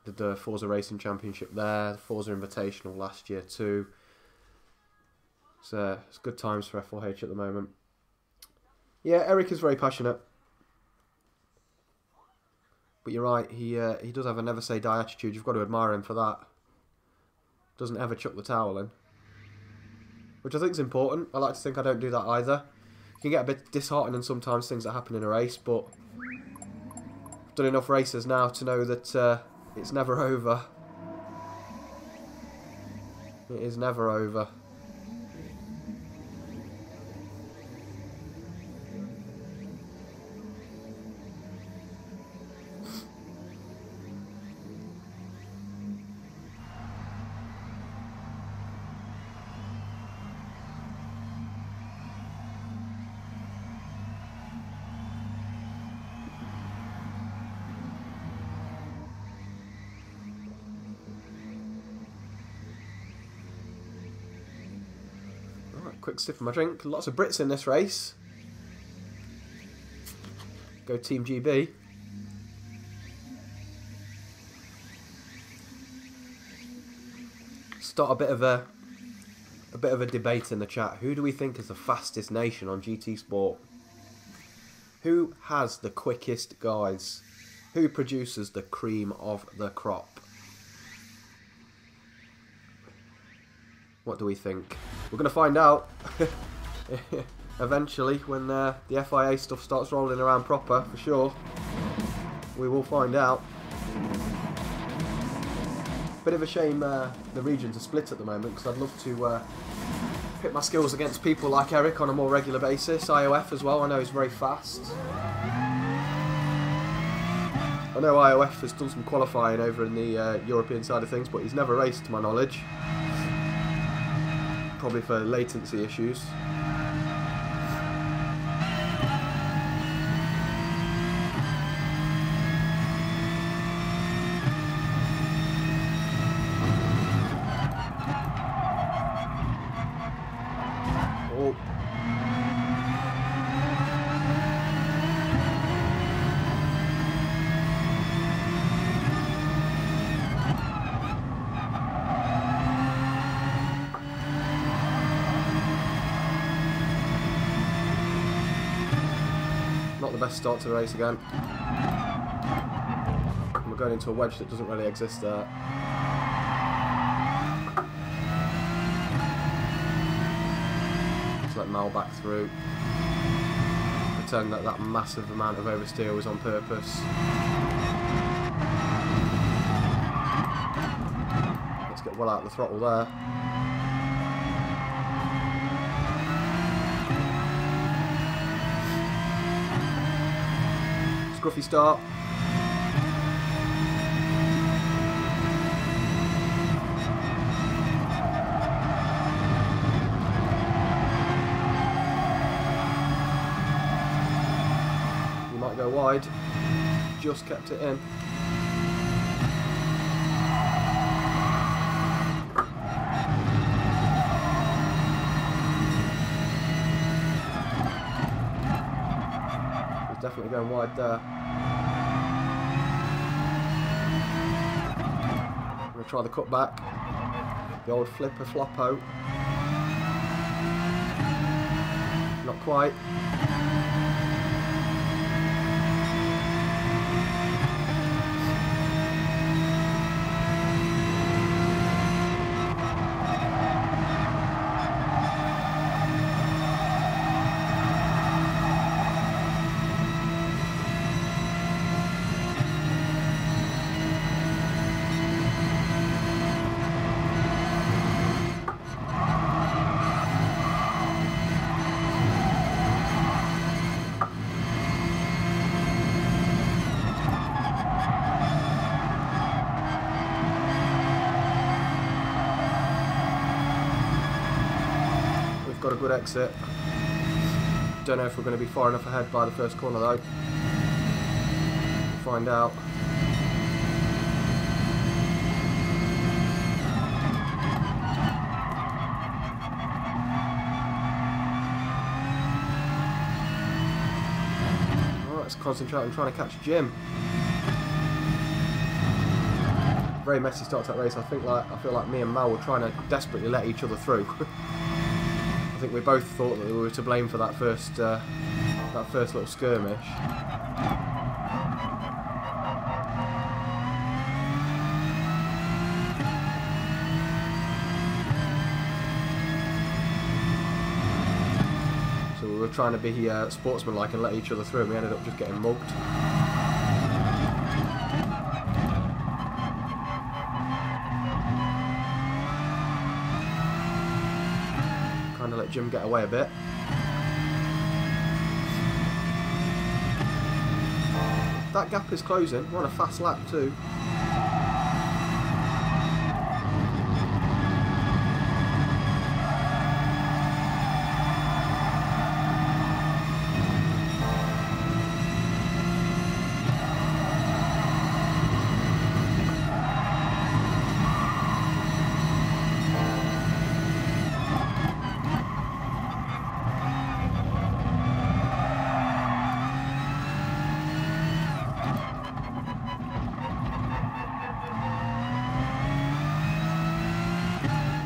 Did the Forza Racing Championship there, the Forza Invitational last year too. So it's good times for F4H at the moment. Yeah, Eric is very passionate. But you're right, he does have a never say die attitude. You've got to admire him for that. Doesn't ever chuck the towel in. Which I think is important. I like to think I don't do that either. You can get a bit disheartening sometimes, things that happen in a race, but I've done enough races now to know that it's never over. It is never over. Quick sip of my drink. Lots of Brits in this race. Go Team GB. Start a bit of a debate in the chat. Who do we think is the fastest nation on GT Sport? Who has the quickest guys? Who produces the cream of the crop? What do we think? We're going to find out eventually when the FIA stuff starts rolling around proper, for sure. We will find out. Bit of a shame the regions are split at the moment, because I'd love to pit my skills against people like Eric on a more regular basis. IOF as well, I know he's very fast. I know IOF has done some qualifying over in the European side of things, but he's never raced to my knowledge. Probably for latency issues. Oh. Not the best start to the race again. We're going into a wedge that doesn't really exist there. Just let Mal back through. Pretend that that massive amount of oversteer was on purpose. Let's get well out of the throttle there. Scruffy start. You might go wide. Just kept it in. He's definitely going wide there. I'm going to try the cutback. The old flipper floppo. Not quite. Got a good exit. Don't know if we're going to be far enough ahead by the first corner though. We'll find out. Alright, let's concentrate on trying to catch Jim. Very messy start to that race. I feel like me and Mal were trying to desperately let each other through. I think we both thought that we were to blame for that first little skirmish. So we were trying to be sportsmanlike and let each other through, and we ended up just getting mugged. Kind of let Jim get away a bit. That gap is closing. We're on a fast lap too.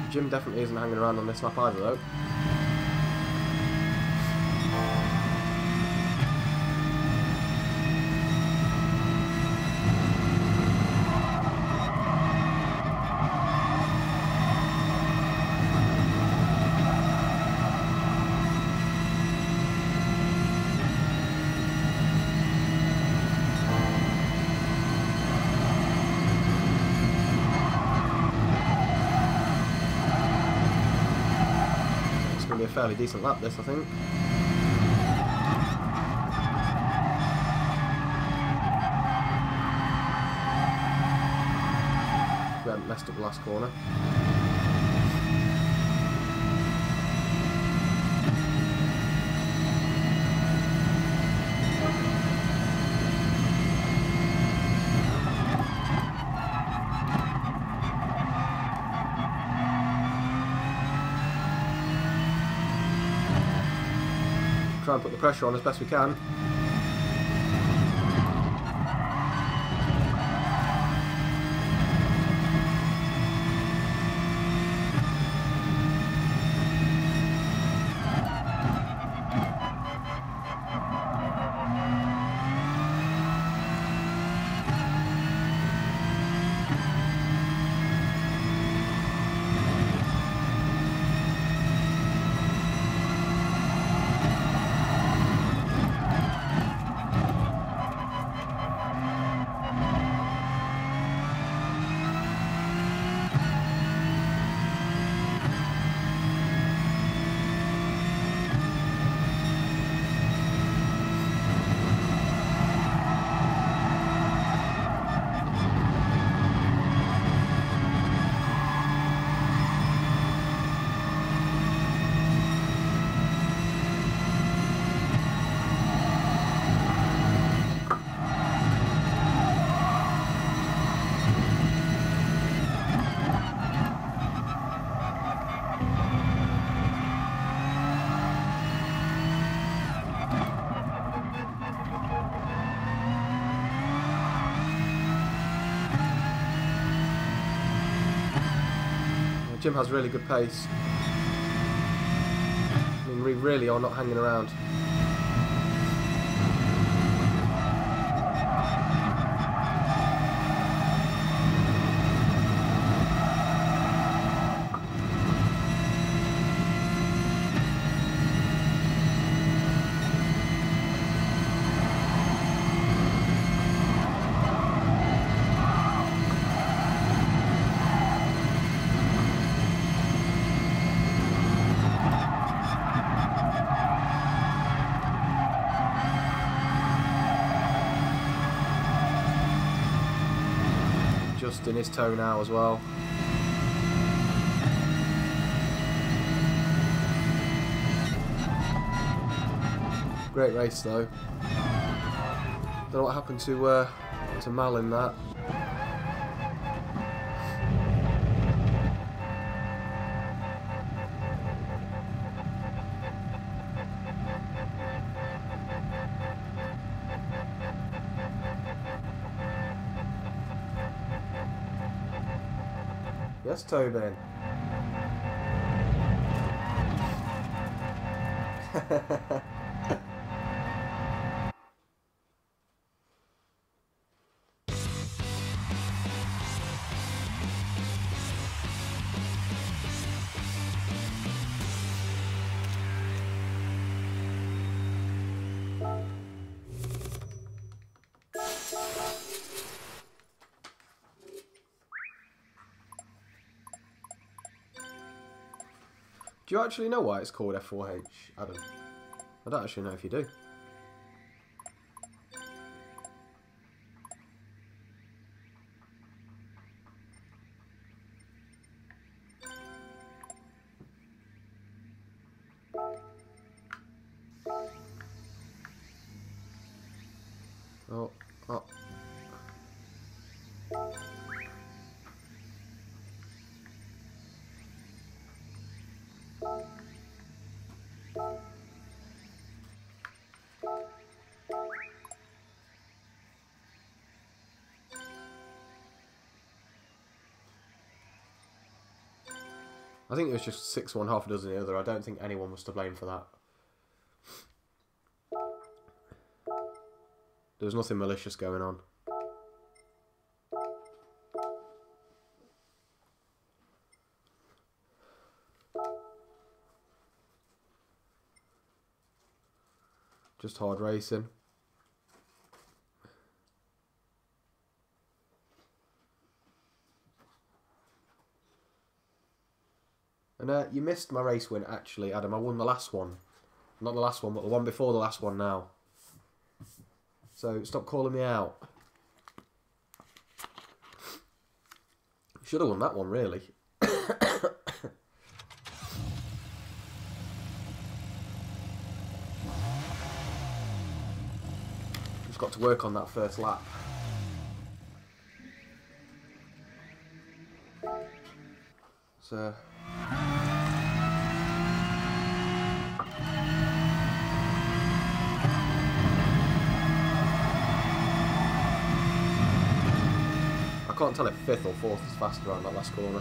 Jim definitely isn't hanging around on this lap either though. Be a fairly decent lap this, I think. We hadn't messed up the last corner. Try and put the pressure on as best we can. Jim has really good pace. I mean, we really are not hanging around. Just in his toe now as well. Great race though. Don't know what happened to Mal in that. Yes, Tobin. Do you actually know why it's called F4H, Adam? I don't actually know if you do. Oh, oh. I think it was just 6-1, half a dozen the other. I don't think anyone was to blame for that. There was nothing malicious going on. Just hard racing. And you missed my race win, actually, Adam. I won the last one. Not the last one, but the one before the last one now. So, stop calling me out. Should have won that one, really. Just got to work on that first lap. So... I can't tell if 5th or 4th is faster around that last corner.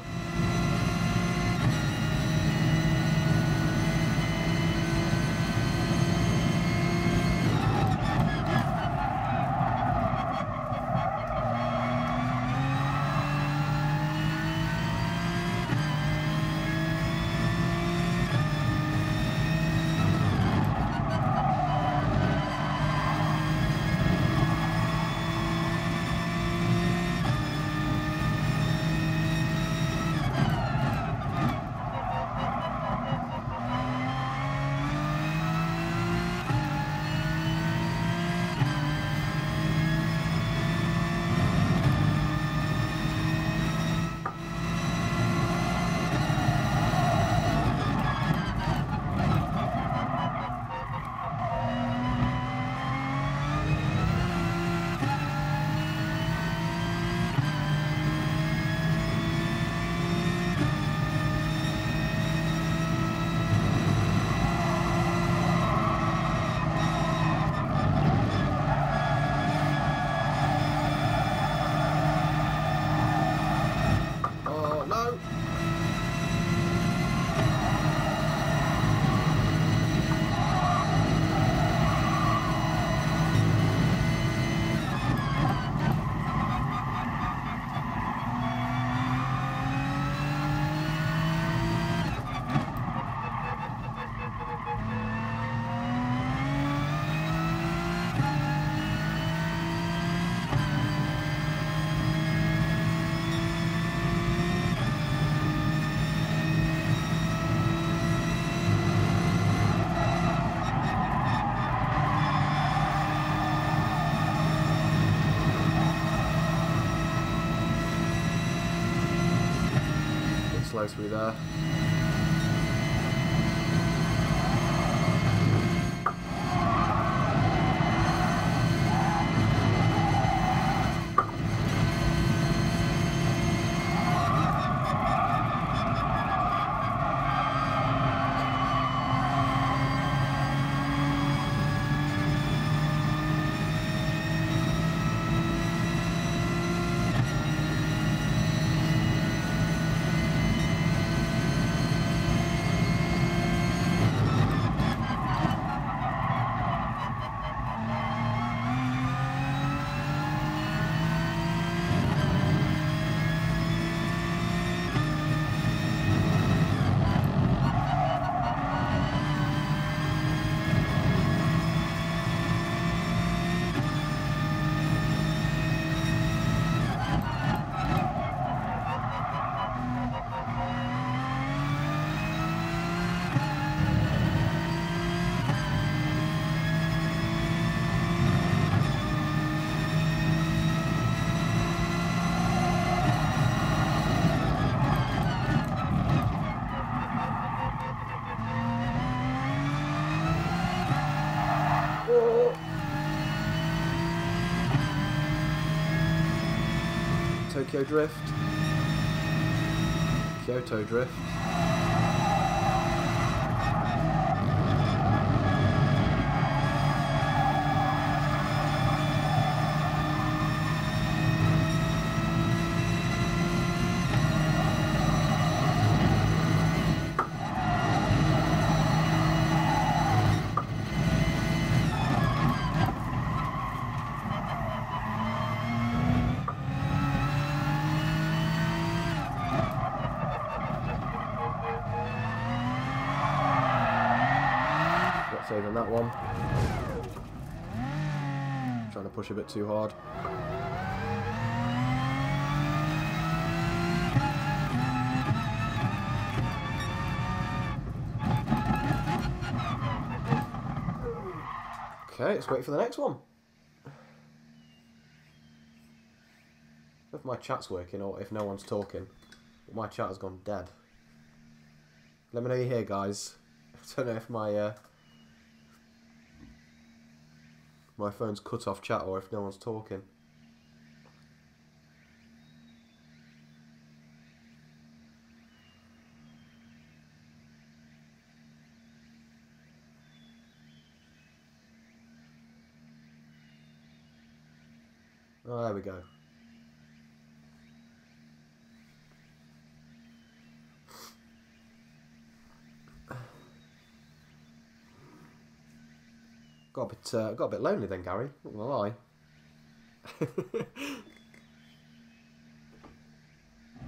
slow through there. Tokyo Drift, Kyoto Drift. Saving that one. Trying to push a bit too hard. Okay, let's wait for the next one. If my chat's working or if no one's talking. My chat has gone dead. Let me know you're here, guys. I don't know if my phone's cut off chat or if no one's talking. Oh, there we go. Got a bit lonely then, Gary. Not gonna lie.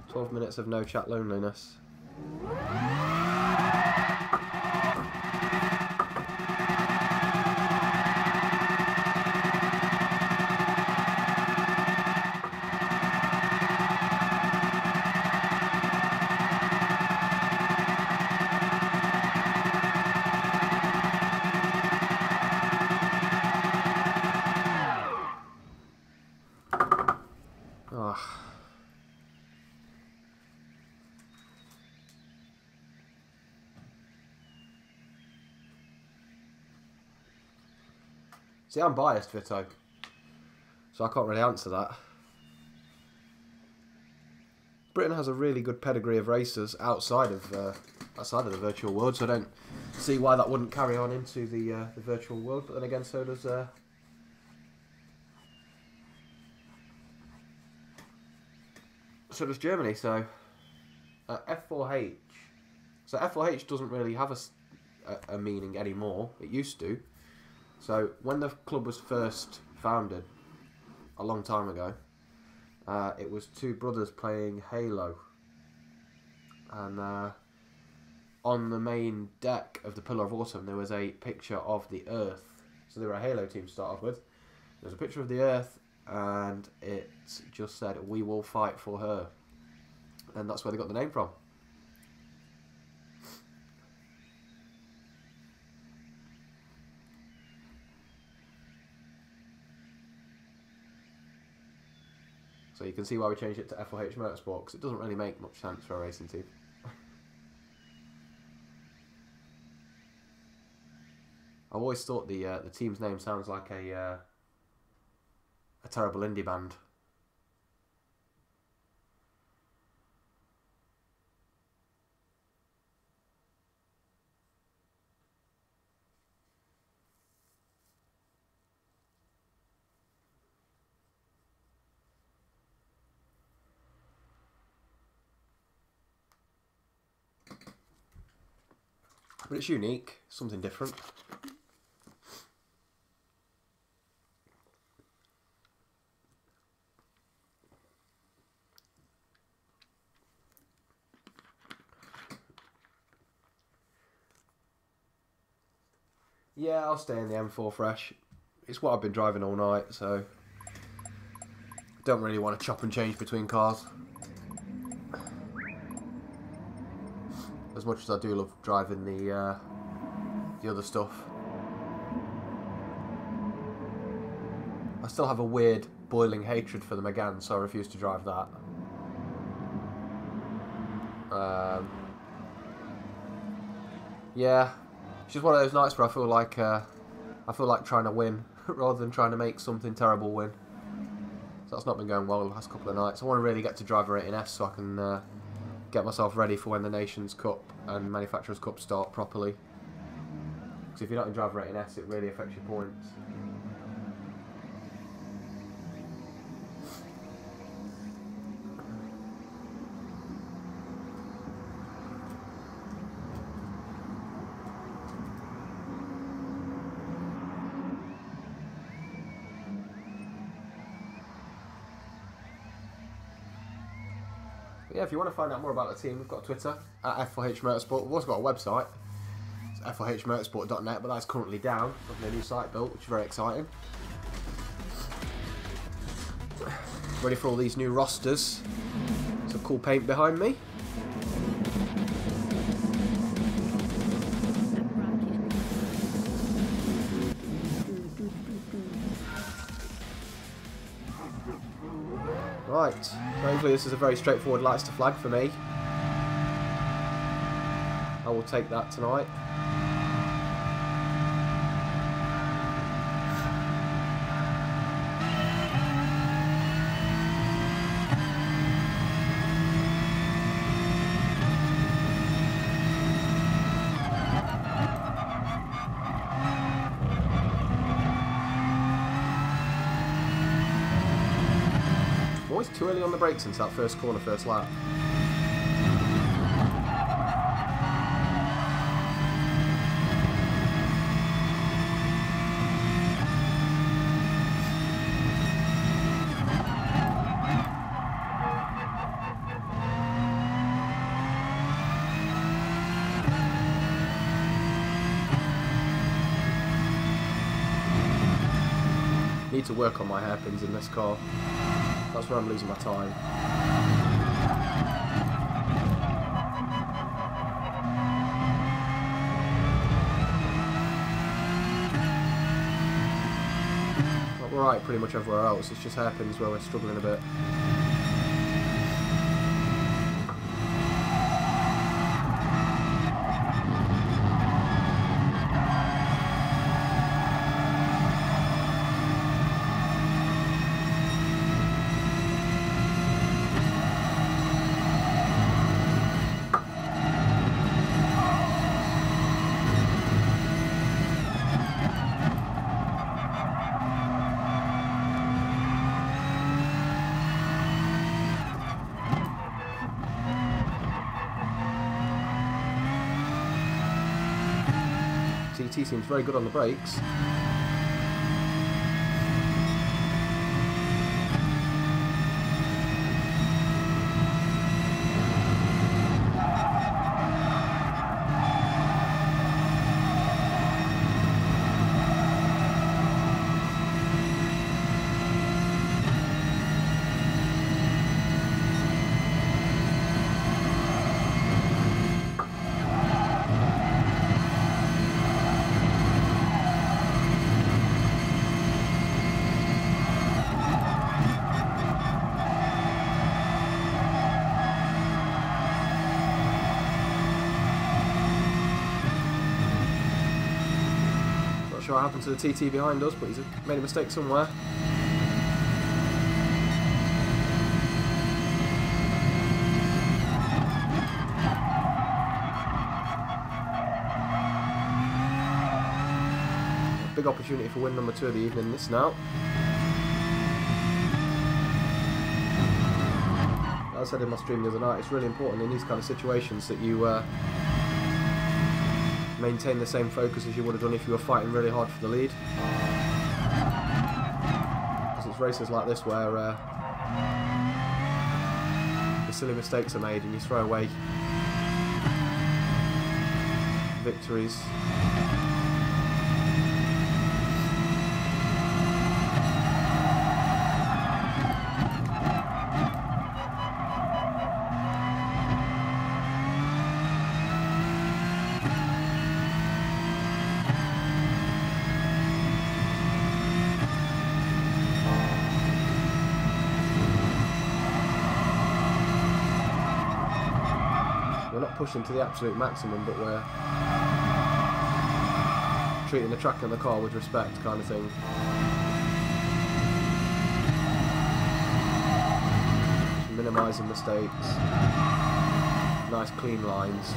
12 minutes of no chat loneliness. See, I'm biased, Vito, so I can't really answer that. Britain has a really good pedigree of racers outside of the virtual world, so I don't see why that wouldn't carry on into the virtual world. But then again, so does Germany. So F4H. So F4H doesn't really have a meaning anymore. It used to. So when the club was first founded, a long time ago, it was two brothers playing Halo. And on the main deck of the Pillar of Autumn, there was a picture of the Earth. So they were a Halo team to start off with. There was a picture of the Earth, and it just said, "We will fight for her." And that's where they got the name from. So you can see why we changed it to F4H Motorsport, because it doesn't really make much sense for a racing team. always thought the team's name sounds like a terrible indie band. But it's unique, something different. Yeah, I'll stay in the M4 It's what I've been driving all night, so I don't really want to chop and change between cars. As much as I do love driving the other stuff. I still have a weird boiling hatred for the Megane, so I refuse to drive that. Yeah, it's just one of those nights where I feel like trying to win rather than trying to make something terrible win. So that's not been going well the last couple of nights. I want to really get to driver 18S so I can get myself ready for when the Nations Cup and Manufacturers Cup start properly. Because if you're not in driver 18S, it really affects your points. Yeah, if you want to find out more about the team, we've got Twitter at F4H Motorsport. We've also got a website, it's f4hmotorsport.net, but that's currently down. We've got a new site built, which is very exciting. Ready for all these new rosters. Some cool paint behind me. Right, so hopefully this is a very straightforward lights to flag for me. I will take that tonight. Always too early on the brakes into that first corner, first lap. Need to work on my hairpins in this car. That's where I'm losing my time. But we're right pretty much everywhere else, it's just hairpins where we're struggling a bit. TT seems very good on the brakes. sure what happened to the TT behind us, but he's made a mistake somewhere. Big opportunity for win number 2 of the evening this now. As I said in my stream the other night, it's really important in these kind of situations that you maintain the same focus as you would have done if you were fighting really hard for the lead. Because it's races like this where the silly mistakes are made and you throw away victories. We're not pushing to the absolute maximum, but we're treating the track and the car with respect, kind of thing. Just minimising mistakes. Nice clean lines.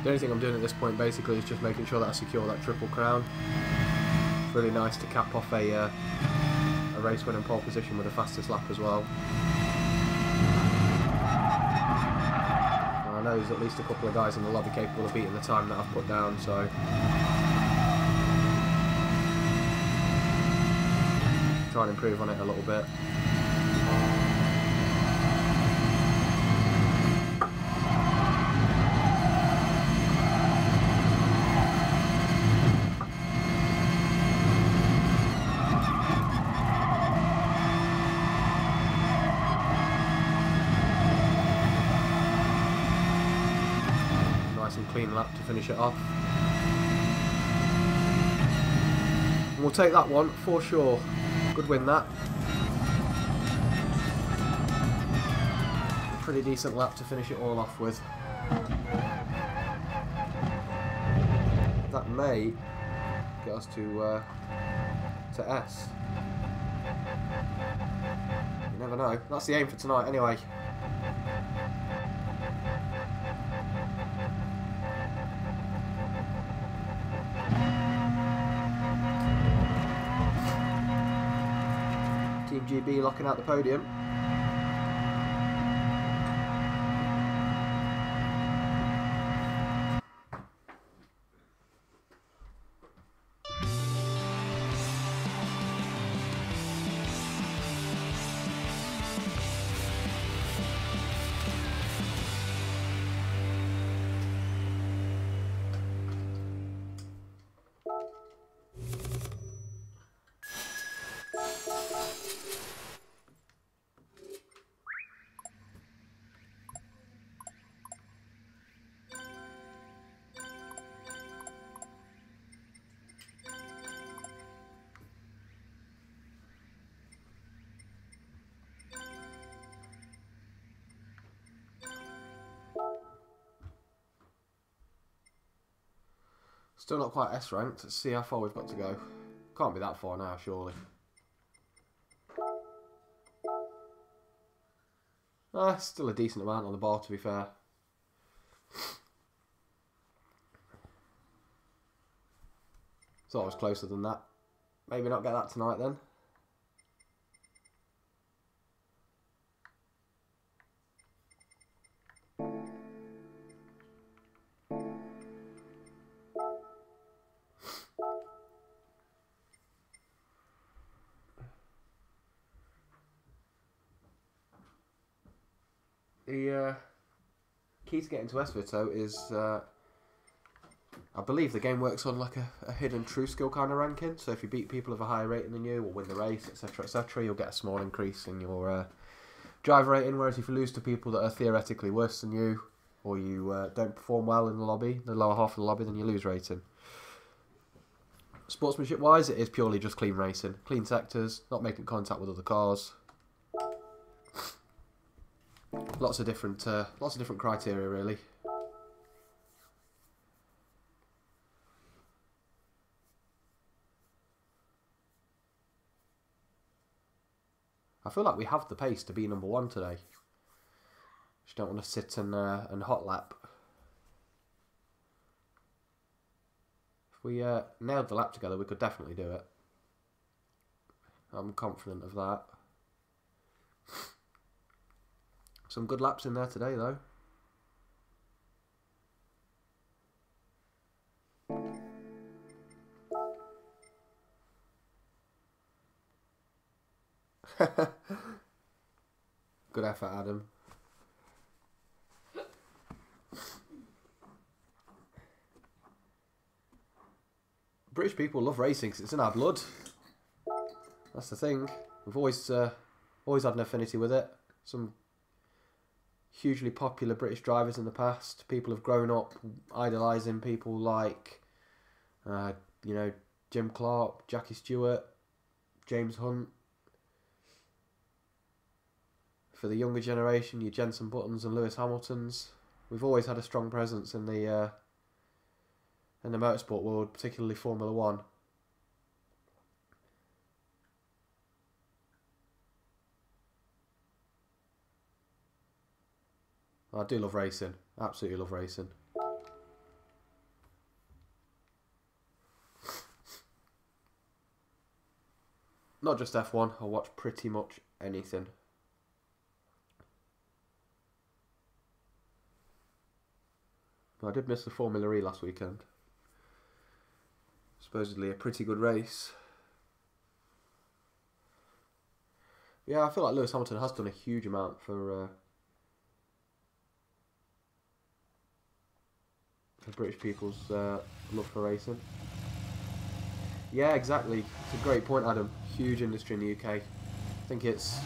The only thing I'm doing at this point basically is just making sure that I secure that triple crown. It's really nice to cap off a race winning pole position with the fastest lap as well. And I know there's at least a couple of guys in the lobby capable of beating the time that I've put down, so try and improve on it a little bit. Clean lap to finish it off. And we'll take that one for sure. Good win that. pretty decent lap to finish it all off with. That may get us to S. You never know. That's the aim for tonight anyway. Team GB locking out the podium. Still not quite S ranked. Let's see how far we've got to go. Can't be that far now, surely. Still a decent amount on the bar, to be fair. Thought I was closer than that. Maybe not get that tonight then. The key to getting to S4H is, I believe the game works on like a hidden true skill kind of ranking. So if you beat people of a higher rating than you, or win the race, etc., you'll get a small increase in your driver rating. Whereas if you lose to people that are theoretically worse than you, or you don't perform well in the lobby, the lower half of the lobby, then you lose rating. Sportsmanship wise, it is purely just clean racing, clean sectors, not making contact with other cars. Lots of different criteria, really. I feel like we have the pace to be number one today. Just don't want to sit and hot lap. If we nailed the lap together, we could definitely do it. I'm confident of that. Some good laps in there today, though. Good effort, Adam. British people love racing because it's in our blood. That's the thing. We've always had an affinity with it. Some hugely popular British drivers in the past. People have grown up idolising people like, you know, Jim Clark, Jackie Stewart, James Hunt. For the younger generation, your Jenson Buttons and Lewis Hamiltons. We've always had a strong presence in the motorsport world, particularly Formula One. I do love racing. Absolutely love racing. Not just F1. I watch pretty much anything. I did miss the Formula E last weekend. Supposedly a pretty good race. Yeah, I feel like Lewis Hamilton has done a huge amount for British people's love for racing. Yeah, exactly. It's a great point, Adam. Huge industry in the UK. I think it's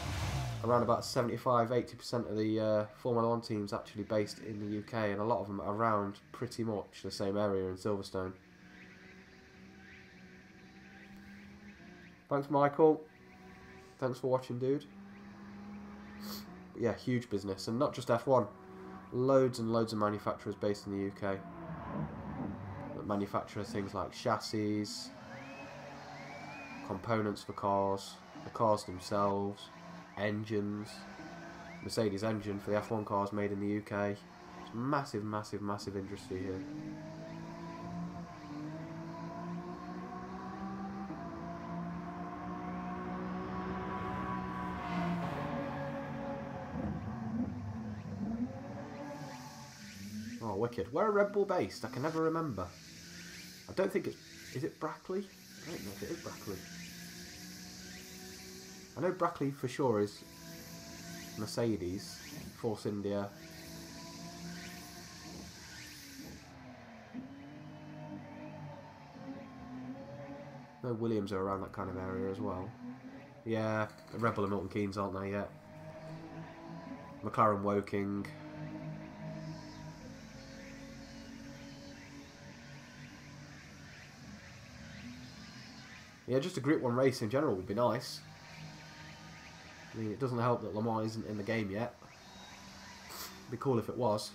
around about 75–80% of the Formula 1 teams actually based in the UK, and a lot of them are around pretty much the same area in Silverstone. Thanks, Michael. Thanks for watching, dude. Yeah, huge business, and not just F1. Loads and loads of manufacturers based in the UK that manufacture things like chassis, components for cars, the cars themselves, engines. Mercedes engine for the F1 cars made in the UK. It's massive, massive, massive industry here. Oh, wicked. Where are Red Bull based? I can never remember. I don't think it's... Is it Brackley? I don't know if it is Brackley. I know Brackley for sure is Mercedes, Force India. No, Williams are around that kind of area as well. Yeah, Red Bull and Milton Keynes aren't there yet. McLaren Woking. Yeah, just a Group 1 race in general would be nice. I mean, it doesn't help that Le Mans isn't in the game yet. It'd be cool if it was.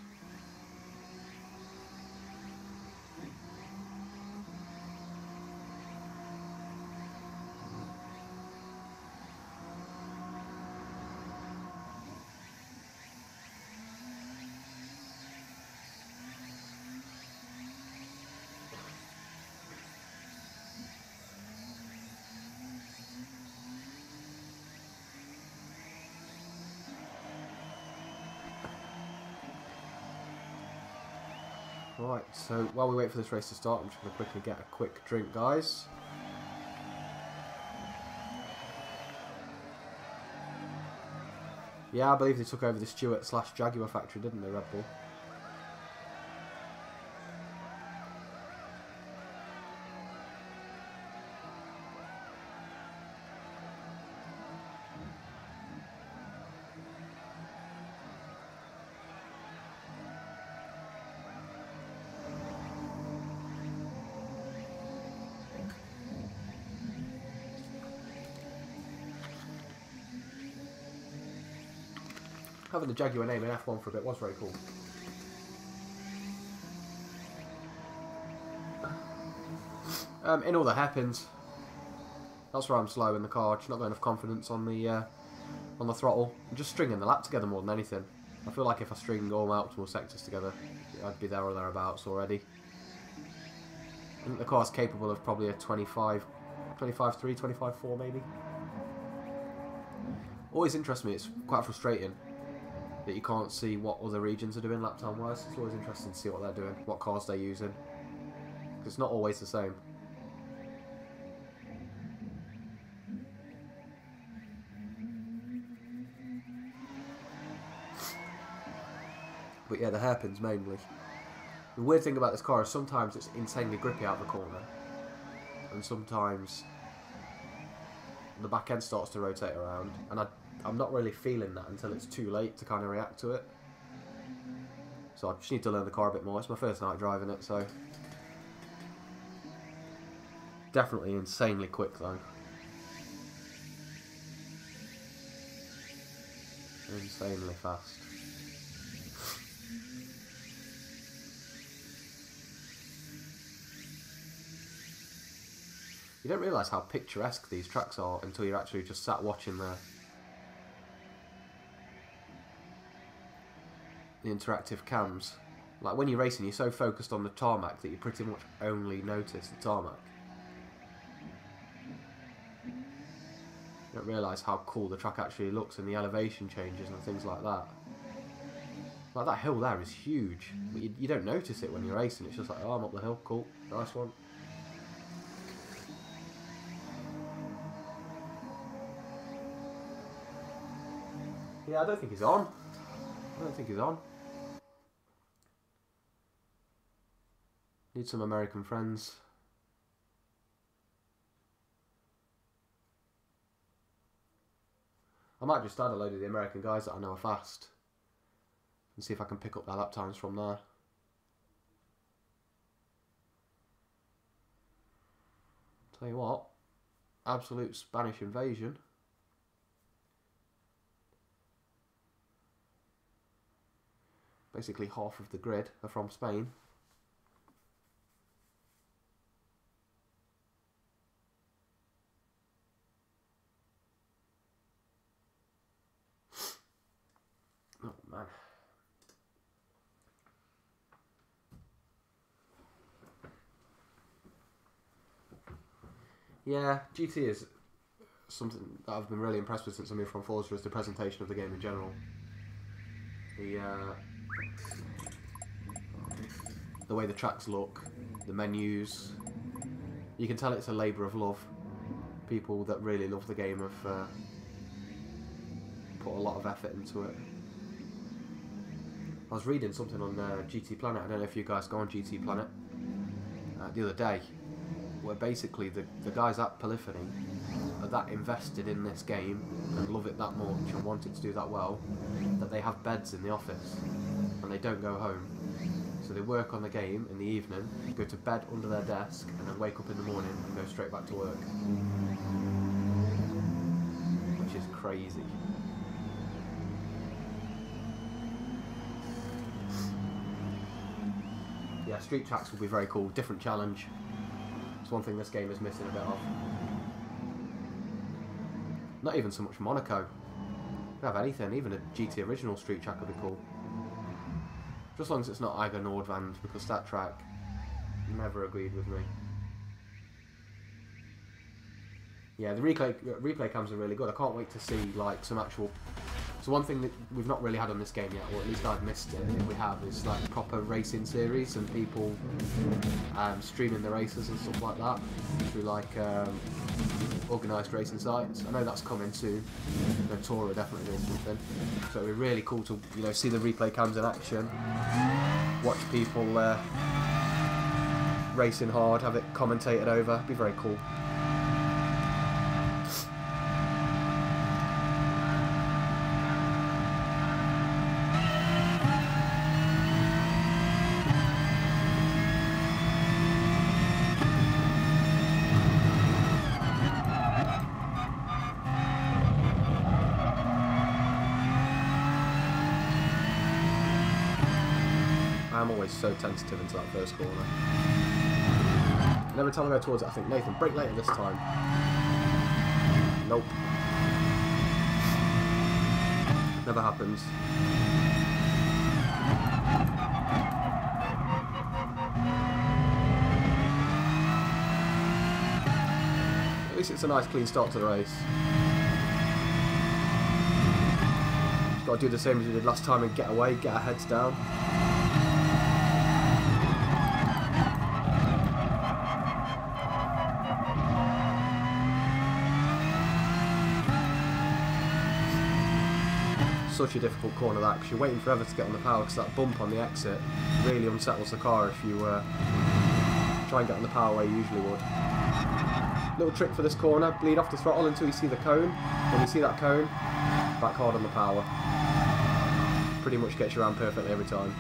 Right, so while we wait for this race to start, I'm just going to quickly get a quick drink, guys. Yeah, I believe they took over the Stewart/Jaguar factory, didn't they, Red Bull? Having the Jaguar name in F1 for a bit was very cool. In all the hairpins, that's where I'm slow in the car. Just not got enough confidence on the throttle. I'm just stringing the lap together more than anything. I feel like if I string all my optimal sectors together, I'd be there or thereabouts already. I think the car's capable of probably a 25.3, 25.4 maybe. Always interests me. It's quite frustrating that you can't see what other regions are doing lap time wise. It's always interesting to see what they're doing, what cars they're using. It's not always the same. But yeah, the hairpins mainly. The weird thing about this car is sometimes it's insanely grippy out of the corner, and sometimes the back end starts to rotate around, and I'm not really feeling that until it's too late to kind of react to it. So I just need to learn the car a bit more. It's my first night driving it, so definitely insanely quick though. Insanely fast. You don't realise how picturesque these tracks are until you're actually just sat watching the interactive cams. Like when you're racing, you're so focused on the tarmac that you pretty much only notice the tarmac. You don't realise how cool the track actually looks and the elevation changes and things like that. Like that hill there is huge, but you don't notice it when you're racing. It's just like, oh, I'm up the hill, cool, nice one. Yeah, I don't think he's on. I don't think he's on. Need some American friends. I might just add a load of the American guys that I know are fast and see if I can pick up their lap times from there. Tell you what, absolute Spanish invasion. Basically half of the grid are from Spain. Oh man. Yeah, GT is something that I've been really impressed with since I moved from Forza, is the presentation of the game in general. The way the tracks look, the menus. You can tell it's a labour of love. People that really love the game have put a lot of effort into it. I was reading something on GT Planet, I don't know if you guys go on GT Planet, the other day, where basically the guys at Polyphony are that invested in this game and love it that much and want it to do that well, that they have beds in the office and they don't go home. So they work on the game in the evening, go to bed under their desk, and then wake up in the morning and go straight back to work. Which is crazy. Yeah, street tracks will be very cool. Different challenge. It's one thing this game is missing a bit of. Not even so much Monaco. You can have anything, even a GT original street track would be cool. Just as long as it's not Eiger Nordwand, because that track never agreed with me. Yeah, the replay cams are really good. I can't wait to see like some actual. So one thing that we've not really had on this game yet, or at least I've missed it, if we have, is like proper racing series and people streaming the races and stuff like that through like organised racing sites. I know that's coming soon. Tora definitely doing something. So it'd be really cool to see the replay cams in action, watch people racing hard, have it commentated over. It'd be very cool. I'm always so tentative into that first corner. And every time I go towards it, I think, Nathan, brake later this time. Nope. Never happens. At least it's a nice clean start to the race. Just got to do the same as we did last time and get away, get our heads down. Such a difficult corner that, because you're waiting forever to get on the power, because that bump on the exit really unsettles the car if you try and get on the power where you usually would. Little trick for this corner, bleed off the throttle until you see the cone. When you see that cone, back hard on the power. Pretty much gets you around perfectly every time.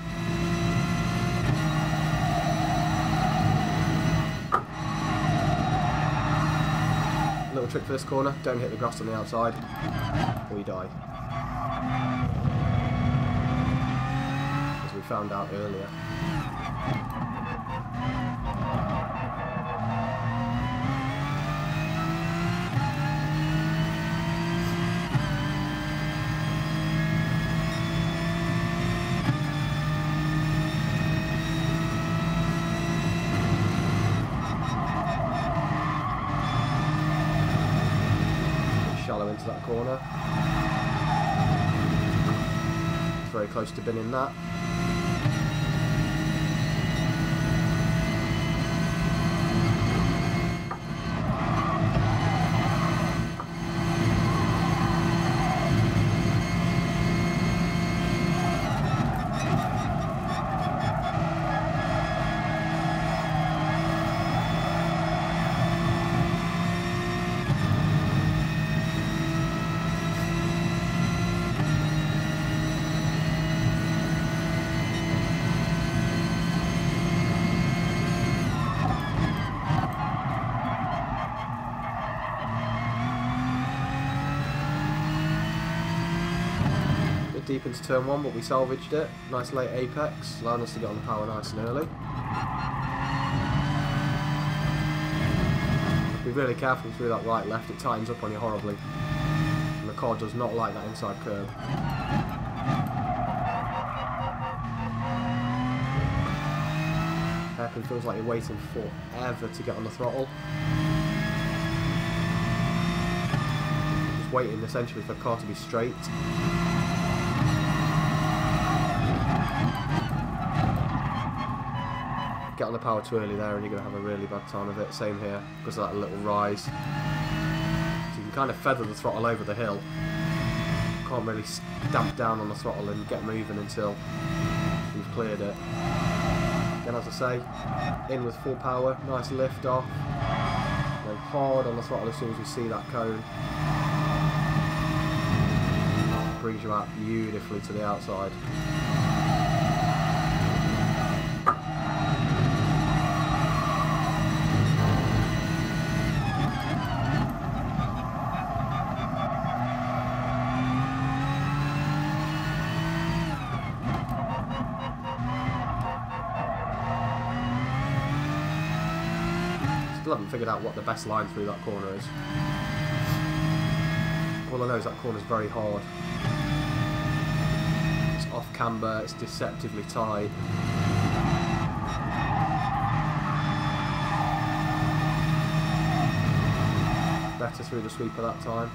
Little trick for this corner, don't hit the grass on the outside or you die. As we found out earlier. Shallow into that corner. Very close to binning that. deep into turn 1, but we salvaged it. Nice late apex, allowing us to get on the power nice and early. Be really careful through that right left, it tightens up on you horribly. And the car does not like that inside curve. Hairpin feels like you're waiting forever to get on the throttle. Just waiting essentially for the car to be straight. Get on the power too early there and you're going to have a really bad time of it. Same here, because of that little rise. So you can kind of feather the throttle over the hill. Can't really stamp down on the throttle and get moving until you've cleared it. Again, as I say, in with full power, nice lift off. Go hard on the throttle as soon as you see that cone. Brings you out beautifully to the outside. Still haven't figured out what the best line through that corner is. All I know is that corner's very hard. It's off camber, it's deceptively tight. Better through the sweeper that time.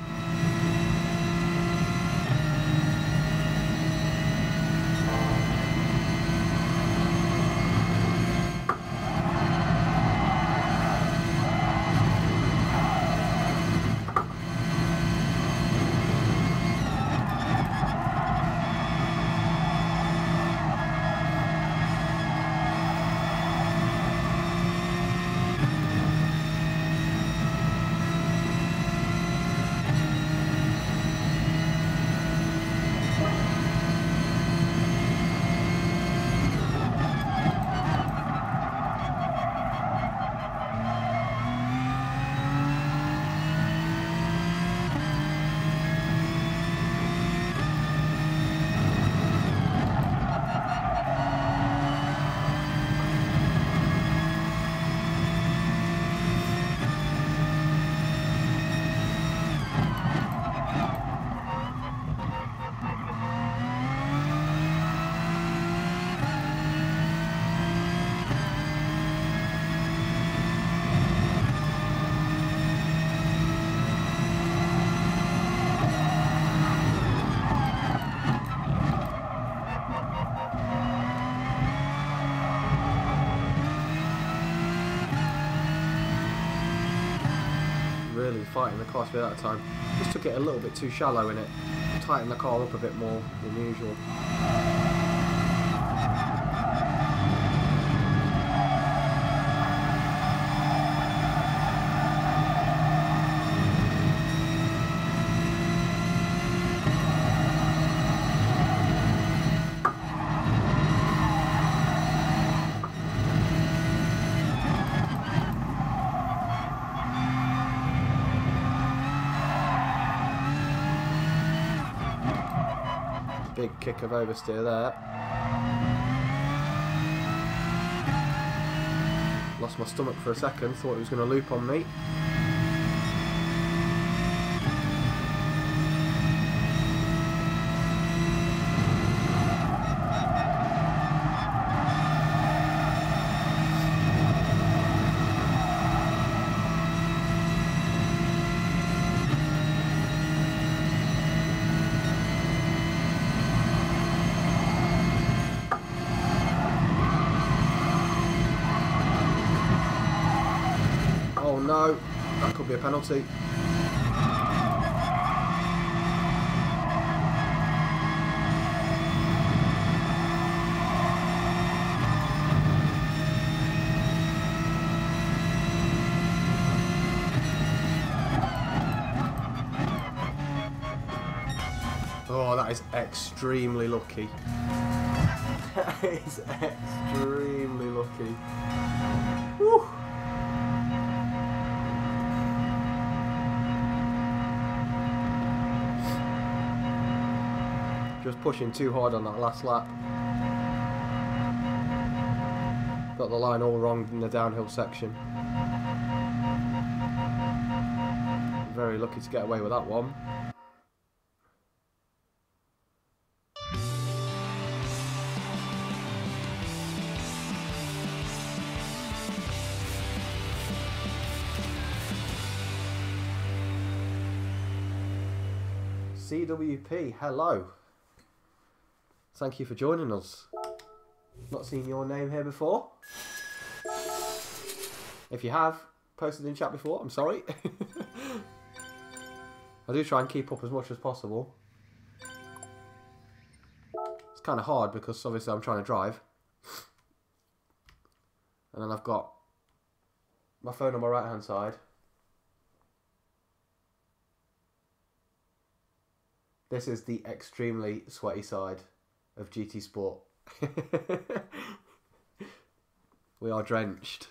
Really fighting the car speed at that time. Just took it a little bit too shallow in it. Tighten the car up a bit more than usual. Big kick of oversteer there. Lost my stomach for a second, thought it was going to loop on me. Oh no, that could be a penalty. Oh, that is extremely lucky. That is extremely lucky. Woo. Just pushing too hard on that last lap. Got the line all wrong in the downhill section. Very lucky to get away with that one. CWP, hello. Thank you for joining us. Not seen your name here before. If you have posted in chat before, I'm sorry. I do try and keep up as much as possible. It's kind of hard because obviously I'm trying to drive. And then I've got my phone on my right hand side. This is the extremely sweaty side of GT Sport. We are drenched.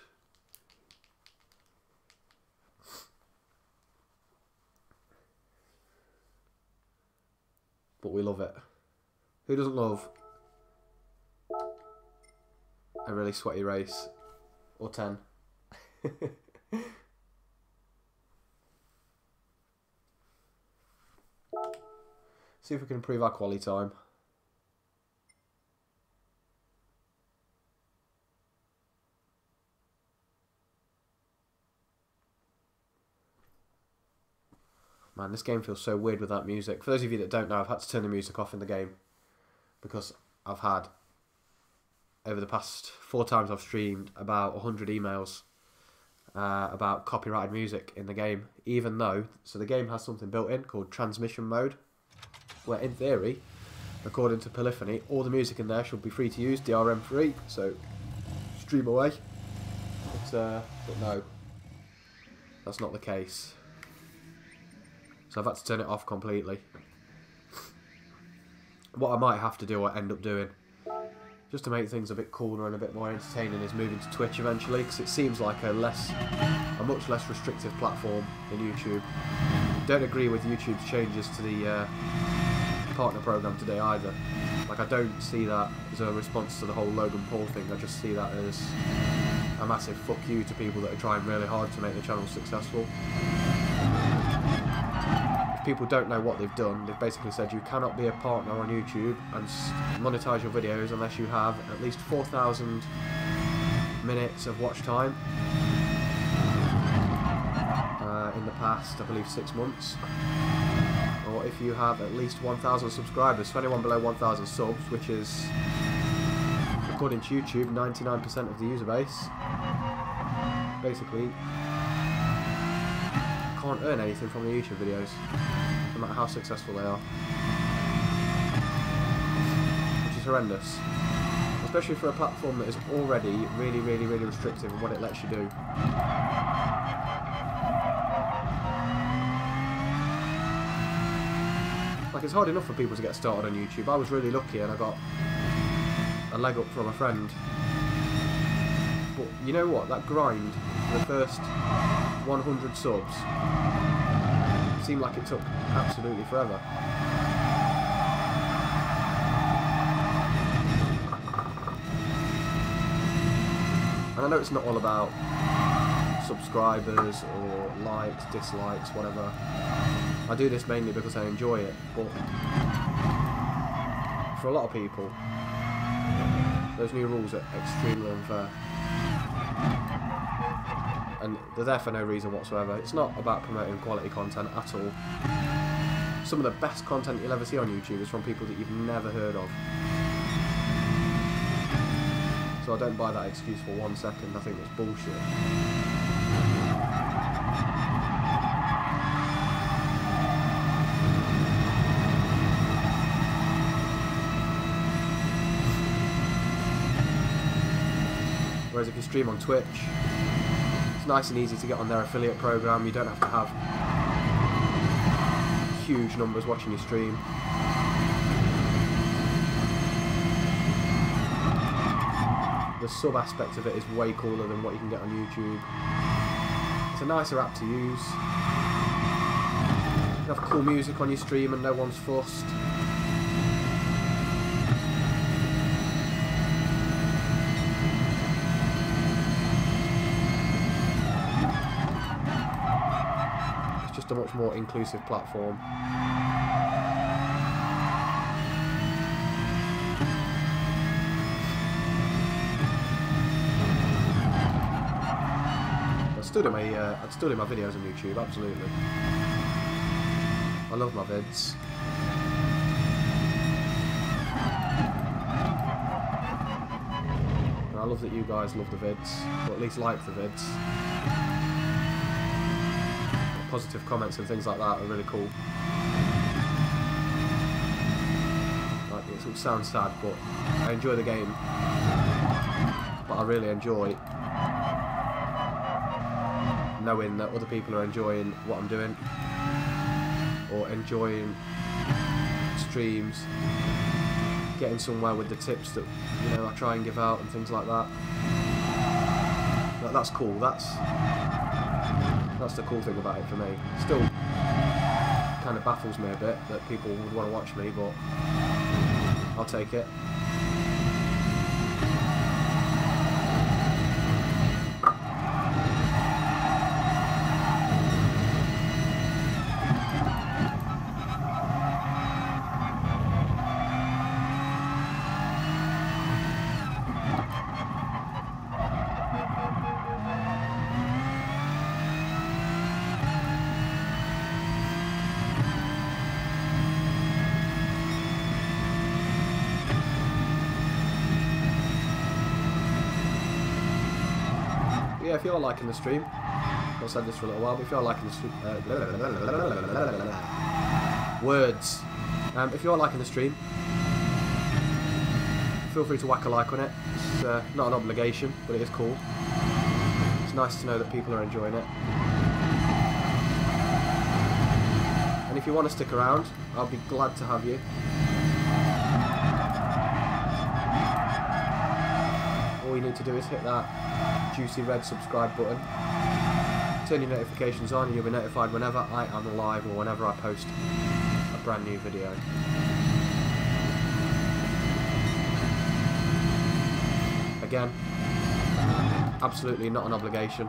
But we love it. Who doesn't love a really sweaty race? Or 10. See if we can improve our quality time. Man, this game feels so weird without music. For those of you that don't know, I've had to turn the music off in the game because I've had, over the past 4 times I've streamed, about 100 emails about copyrighted music in the game. Even though, so the game has something built in called transmission mode, where in theory, according to Polyphony, all the music in there should be free to use, DRM free, so stream away. But no, that's not the case. So I've had to turn it off completely. What I might have to do, or end up doing, just to make things a bit cooler and a bit more entertaining, is moving to Twitch eventually, because it seems like a much less restrictive platform than YouTube. Don't agree with YouTube's changes to the partner program today either. Like, I don't see that as a response to the whole Logan Paul thing. I just see that as a massive fuck you to people that are trying really hard to make the channel successful. If people don't know what they've done, they've basically said you cannot be a partner on YouTube and monetize your videos unless you have at least 4,000 minutes of watch time in the past, I believe, 6 months. Or if you have at least 1,000 subscribers. So anyone below 1,000 subs, which is, according to YouTube, 99% of the user base, basically can't earn anything from the YouTube videos, no matter how successful they are. Which is horrendous. Especially for a platform that is already really, really, really restrictive in what it lets you do. Like, it's hard enough for people to get started on YouTube. I was really lucky and I got a leg up from a friend. But you know what? That grind for the first 100 subs seemed like it took absolutely forever. And I know it's not all about subscribers or likes, dislikes, whatever. I do this mainly because I enjoy it, but for a lot of people, those new rules are extremely unfair. And they're there for no reason whatsoever. It's not about promoting quality content at all. Some of the best content you'll ever see on YouTube is from people that you've never heard of. So I don't buy that excuse for 1 second. I think it's bullshit. Whereas if you stream on Twitch, it's nice and easy to get on their affiliate program. You don't have to have huge numbers watching your stream. The sub aspect of it is way cooler than what you can get on YouTube. It's a nicer app to use. You can have cool music on your stream and no one's fussed. just a much more inclusive platform. I'd still do my videos on YouTube, absolutely. I love my vids. And I love that you guys love the vids, or at least like the vids. Positive comments and things like that are really cool. Like, it sounds sad, but I enjoy the game. But I really enjoy knowing that other people are enjoying what I'm doing, or enjoying streams, getting somewhere with the tips that, you know, I try and give out and things like that. That's cool. That's the cool thing about it for me. Still kind of baffles me a bit that people would want to watch me, but I'll take it. Yeah, if you're liking the stream, I've said this for a little while, but if you're liking the stream, words. If you're liking the stream, feel free to whack a like on it. It's not an obligation, but it is cool. It's nice to know that people are enjoying it. And if you want to stick around, I'll be glad to have you. All you need to do is hit that juicy red subscribe button, turn your notifications on, and you'll be notified whenever I am live or whenever I post a brand new video. Again, absolutely not an obligation,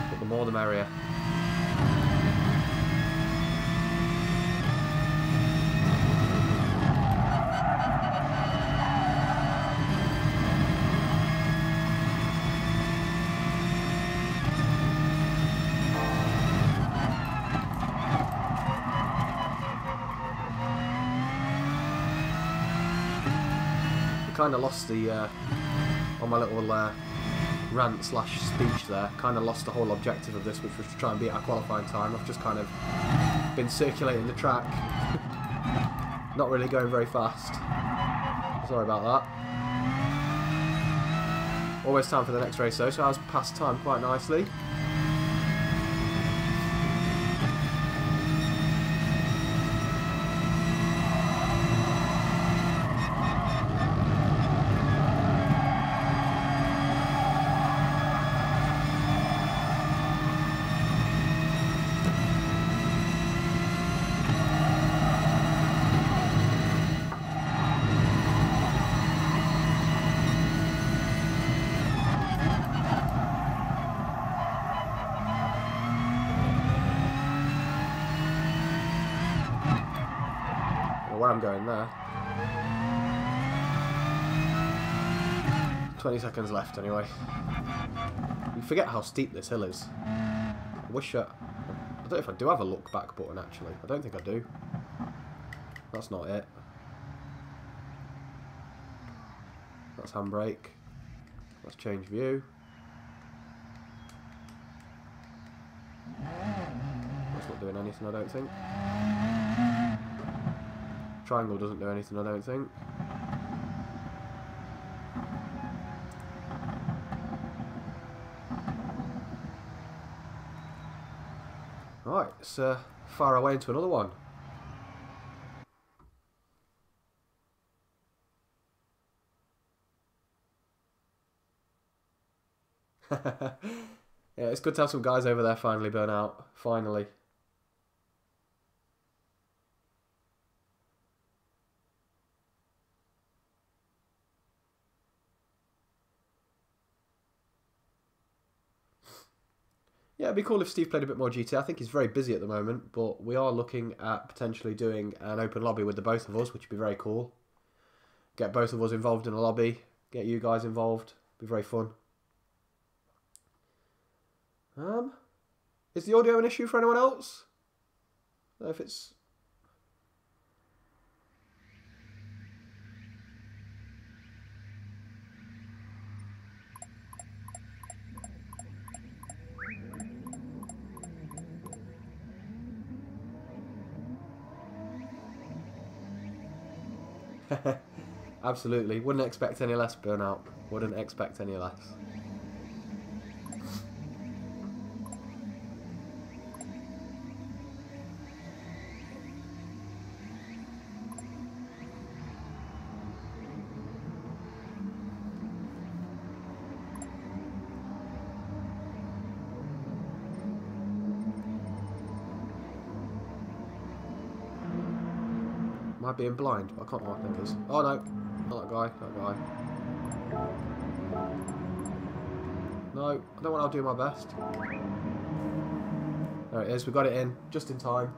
but the more the merrier. Kind of lost the on my little rant slash speech there, kind of lost the whole objective of this, which was to try and beat our qualifying time. I've just kind of been circulating the track, not really going very fast. Sorry about that. Always time for the next race though, so I was past time quite nicely. Where I'm going there. 20 seconds left anyway. You forget how steep this hill is. I wish I don't know if I do have a look back button actually. I don't think I do. That's not it. That's handbrake. Let's change view. That's not doing anything, I don't think. Triangle doesn't do anything, I don't think. Right, it's far away into another one. Yeah, it's good to have some guys over there finally burn out. Finally. Yeah, it'd be cool if Steve played a bit more GT. I think he's very busy at the moment, but we are looking at potentially doing an open lobby with the both of us, which would be very cool. Get both of us involved in a lobby, get you guys involved. Be very fun. Is the audio an issue for anyone else? I don't know if it's... Absolutely. Wouldn't expect any less, Burnout. Wouldn't expect any less. Am I being blind? I can't mark fingers. Oh no, not that guy, that guy. No, I don't want to do my best. There it is, we got it in, just in time.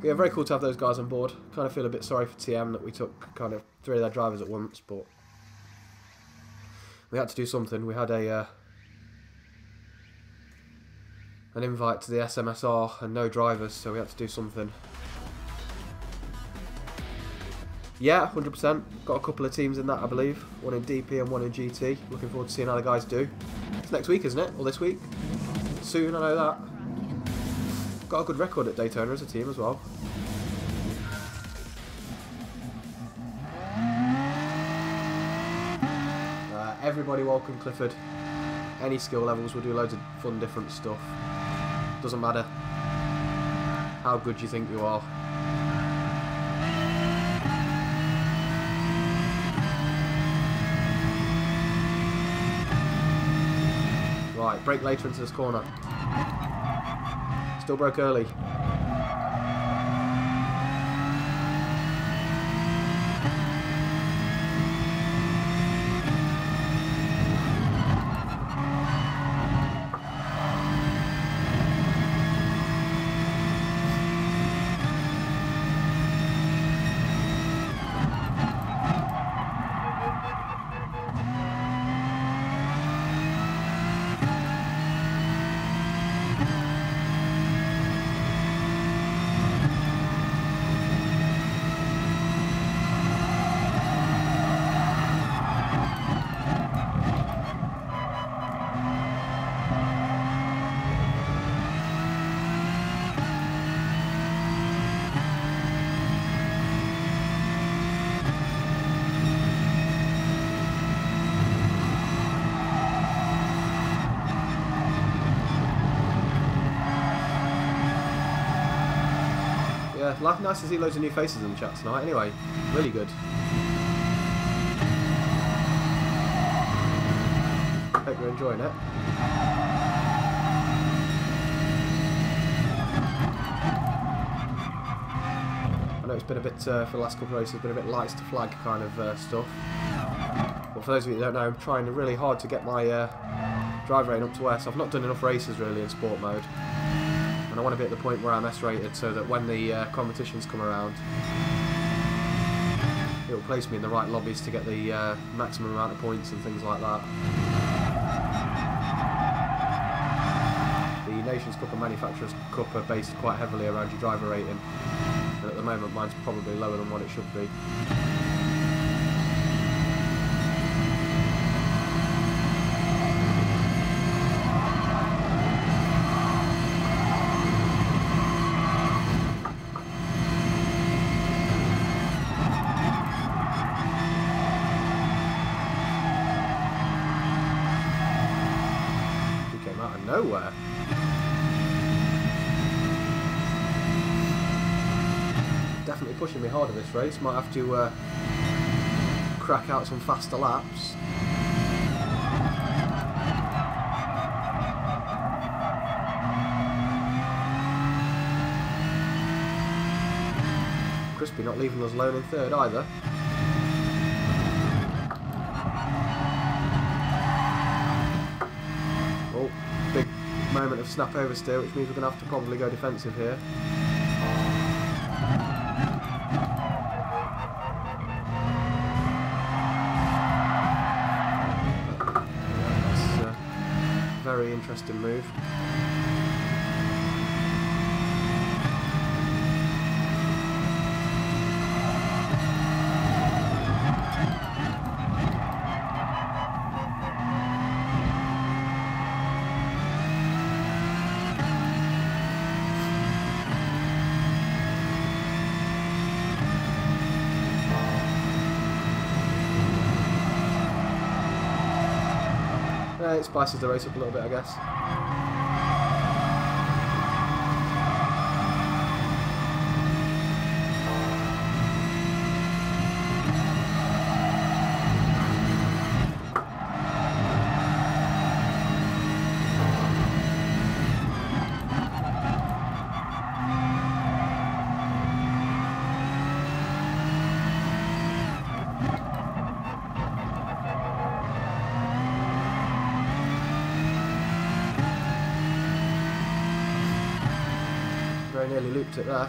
Yeah, very cool to have those guys on board. Kind of feel a bit sorry for TM that we took kind of 3 of their drivers at once, but we had to do something. We had an invite to the SMSR and no drivers, so we had to do something. Yeah, 100%. Got a couple of teams in that, I believe. One in DP and one in GT. Looking forward to seeing how the guys do. It's next week, isn't it? Or this week? Soon, I know that. Got a good record at Daytona as a team as well. Everybody welcome Clifford. Any skill levels, we'll do loads of fun different stuff. Doesn't matter how good you think you are. Right, brake later into this corner. Still broke early. Nice to see loads of new faces in the chat tonight. Anyway, really good. Hope you're enjoying it. I know it's been a bit, for the last couple of races, been a bit lights to flag kind of stuff. But for those of you that don't know, I'm trying really hard to get my drive rating up to where, so I've not done enough races really in sport mode. I want to be at the point where I'm S-rated so that when the competitions come around, it will place me in the right lobbies to get the maximum amount of points and things like that. The Nations Cup and Manufacturers Cup are based quite heavily around your driver rating, and at the moment mine's probably lower than what it should be. Nowhere. Definitely pushing me harder this race. Might have to crack out some faster laps. Crispy not leaving us alone in third either. moment of snap oversteer, which means we're going to have to probably go defensive here. That's a very interesting move. It spices the race up a little bit, I guess. Very nearly looped it there.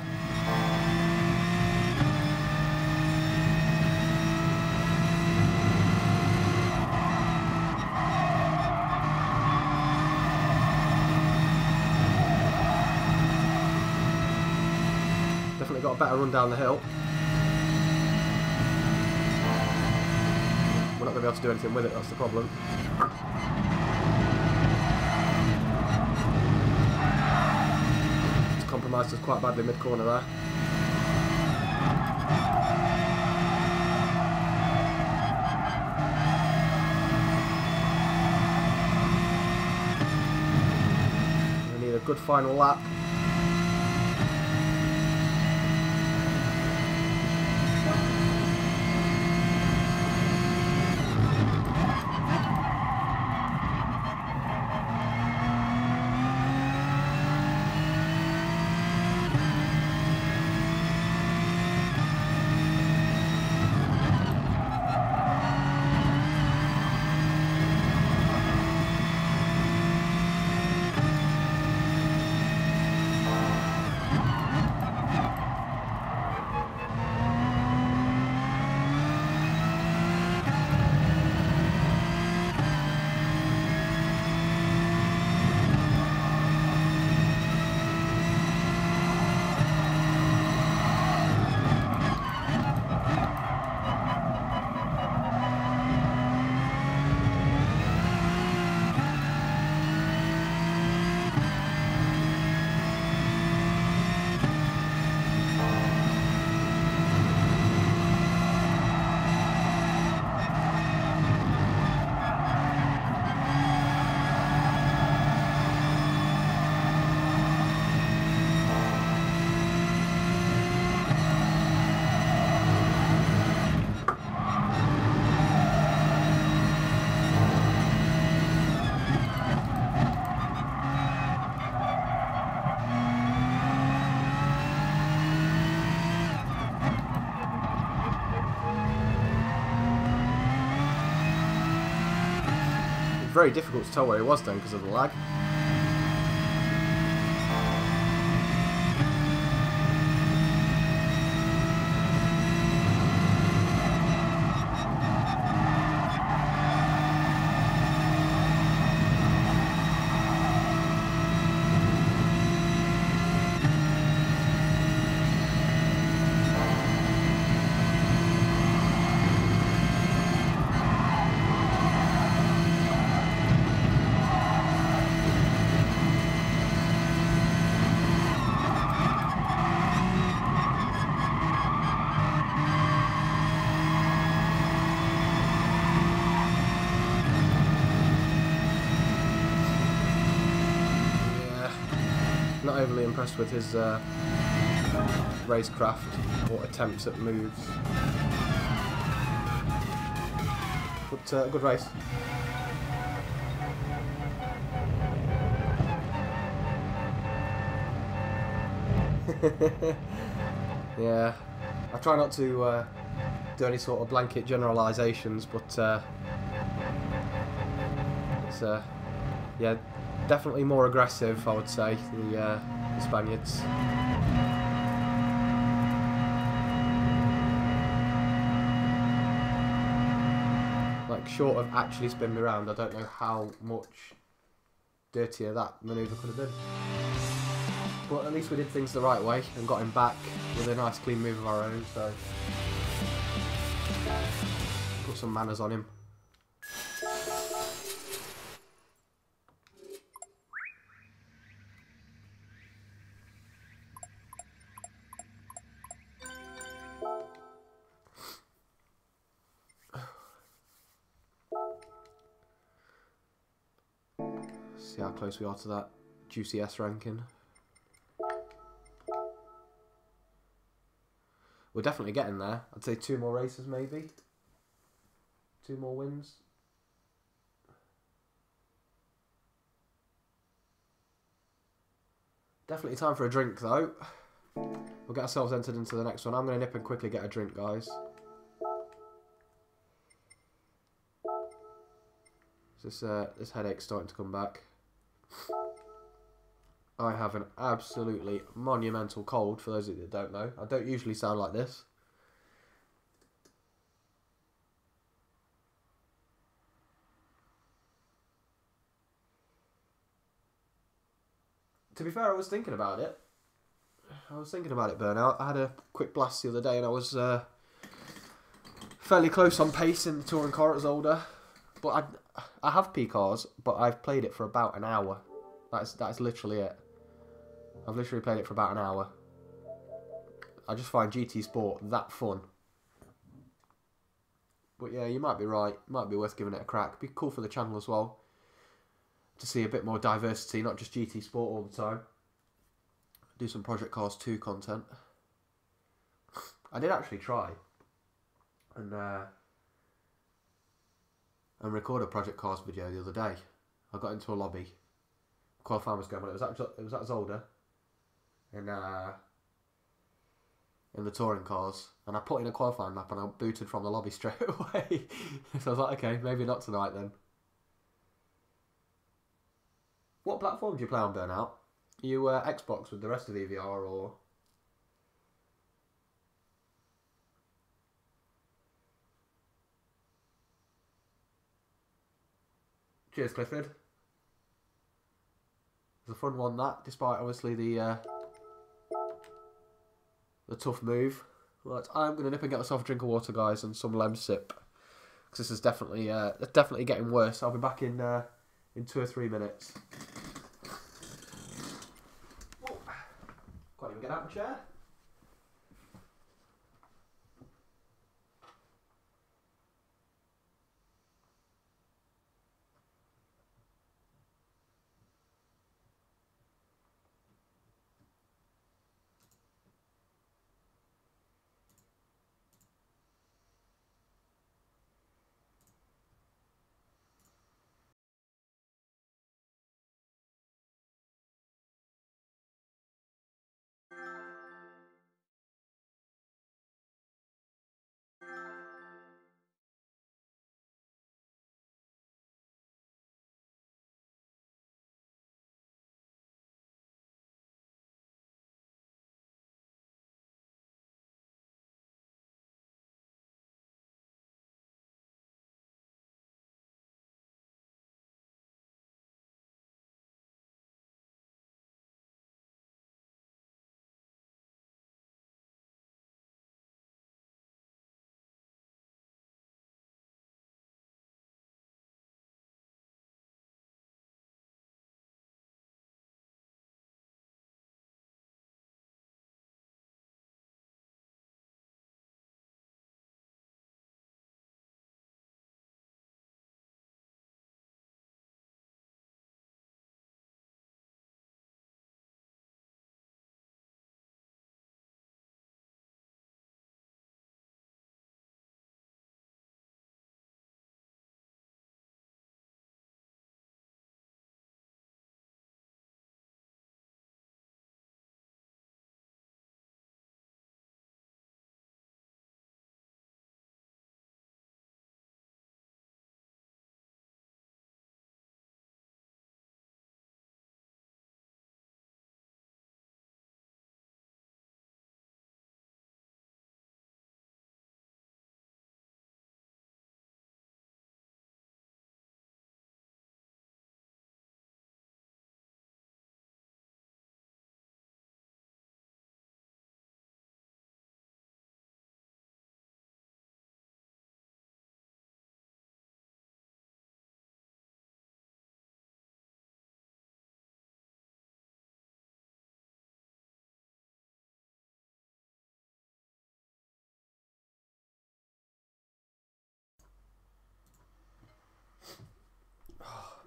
Definitely got a better run down the hill. We're not going to be able to do anything with it, that's the problem. Compromised us quite badly mid-corner there. We need a good final lap. Very difficult to tell where he was then because of the lag. Not overly impressed with his racecraft or attempts at moves, but a good race. Yeah, I try not to do any sort of blanket generalisations, but it's yeah, Definitely more aggressive, I would say, the Spaniards. Like, short of actually spin me around, I don't know how much dirtier that manoeuvre could have been. But at least we did things the right way and got him back with a nice clean move of our own, so put some manners on him. See how close we are to that juicy S ranking. We're definitely getting there. I'd say 2 more races maybe. 2 more wins. Definitely time for a drink though. We'll get ourselves entered into the next one. I'm going to nip and quickly get a drink, guys. This headache's starting to come back. I have an absolutely monumental cold, for those of you that don't know. I don't usually sound like this. To be fair, I was thinking about it. Burnout. I had a quick blast the other day and I was fairly close on pace in the touring car as older. But I have P-cars, but I've played it for about an hour. That's literally it. I've literally played it for about an hour. I just find GT Sport that fun. But yeah, you might be right. Might be worth giving it a crack. Be cool for the channel as well, to see a bit more diversity, not just GT Sport all the time. Do some Project Cars 2 content. I did actually try and record a Project Cars video the other day. I got into a lobby. Qualifying was going on. It was at Zolder in the touring cars, and I put in a qualifying lap and I booted from the lobby straight away. So I was like, okay, maybe not tonight then. What platform do you play on, Burnout? Are you Xbox with the rest of EVR, or? Cheers, Clifford. It was a fun one, that, despite obviously the tough move. Right, I'm going to nip and get myself a drink of water, guys, and some lem sip, because this is definitely getting worse. I'll be back in 2 or 3 minutes. Oh, can't even get out of my chair.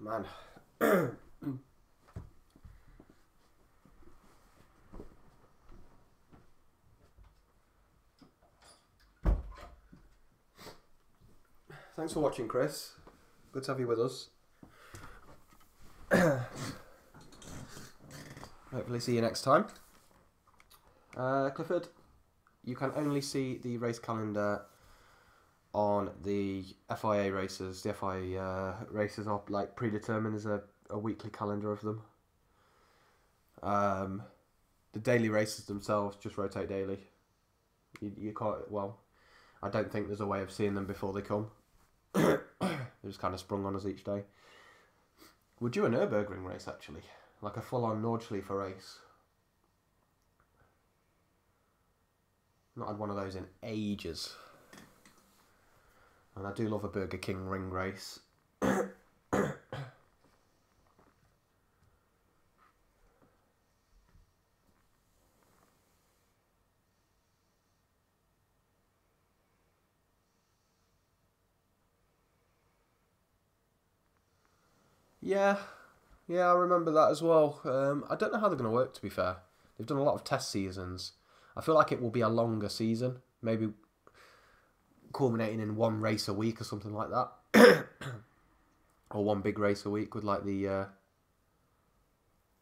Man. Thanks for watching, Chris. Good to have you with us. Hopefully see you next time. Clifford, you can only see the race calendar on the FIA races. The FIA races are like predetermined. There's a weekly calendar of them. The daily races themselves just rotate daily. You can't, well, I don't think there's a way of seeing them before they come. They're just kind of sprung on us each day. We'll do a Nürburgring race actually, like a full-on Nordschleife race. Not had one of those in ages. And I do love a Burger King ring race. Yeah, I remember that as well. I don't know how they're going to work, to be fair. They've done a lot of test seasons. I feel like it will be a longer season, maybe culminating in one race a week or something like that. Or one big race a week with like the...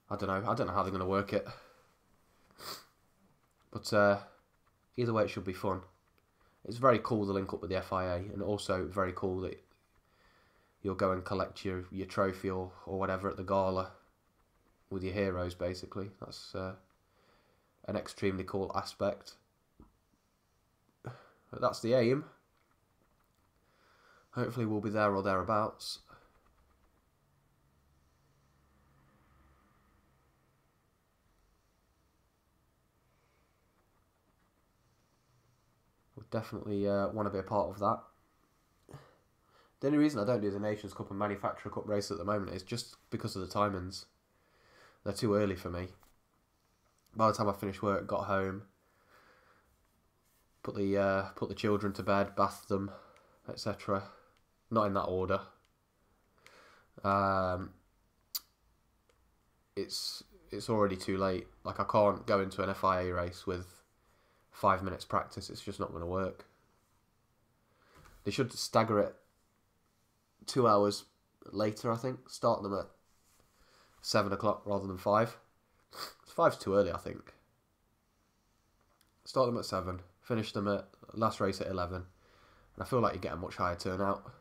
I don't know how they're going to work it. But either way, it should be fun. It's very cool to link up with the FIA, and also very cool that you'll go and collect your trophy or whatever at the gala with your heroes, basically. That's an extremely cool aspect. But that's the aim. Hopefully we'll be there or thereabouts. We'll definitely want to be a part of that. The only reason I don't do the Nations Cup and Manufacturer Cup race at the moment is just because of the timings. They're too early for me. By the time I finish work, got home, put the children to bed, bathed them, etc. Not in that order. It's already too late. Like, I can't go into an FIA race with 5 minutes practice. It's just not going to work. They should stagger it 2 hours later, I think. Start them at 7 o'clock rather than 5. 5's too early, I think. Start them at 7. Finish them at last race at 11. And I feel like you get a much higher turnout.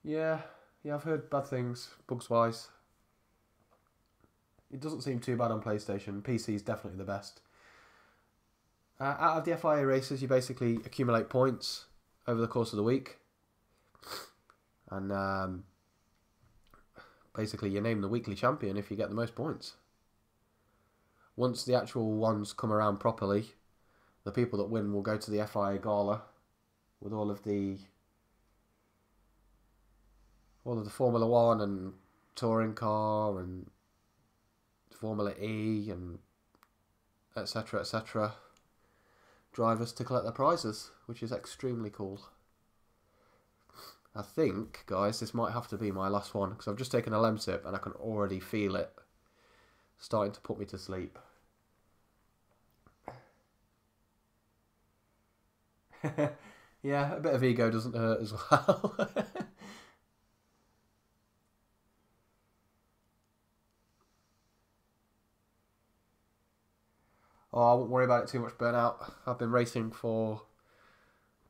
Yeah, I've heard bad things, bugs-wise. It doesn't seem too bad on PlayStation. PC is definitely the best. Out of the FIA races, you basically accumulate points over the course of the week. And basically you name the weekly champion if you get the most points. Once the actual ones come around properly, the people that win will go to the FIA Gala with all of the Formula 1 and touring car and Formula E and etc. drivers to collect their prizes, which is extremely cool. I think, guys, this might have to be my last one because I've just taken a Lemsip and I can already feel it starting to put me to sleep. Yeah, a bit of ego doesn't hurt as well. Oh, I won't worry about it too much, burnout. I've been racing for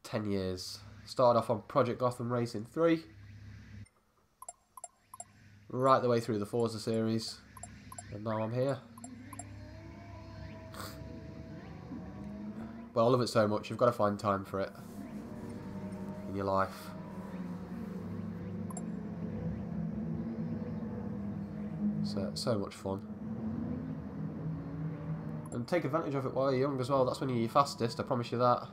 10 years. Started off on Project Gotham Racing 3. Right the way through the Forza series. And now I'm here. Well, I love it so much, you've got to find time for it in your life. So much fun. And take advantage of it while you're young as well. That's when you're your fastest, I promise you that.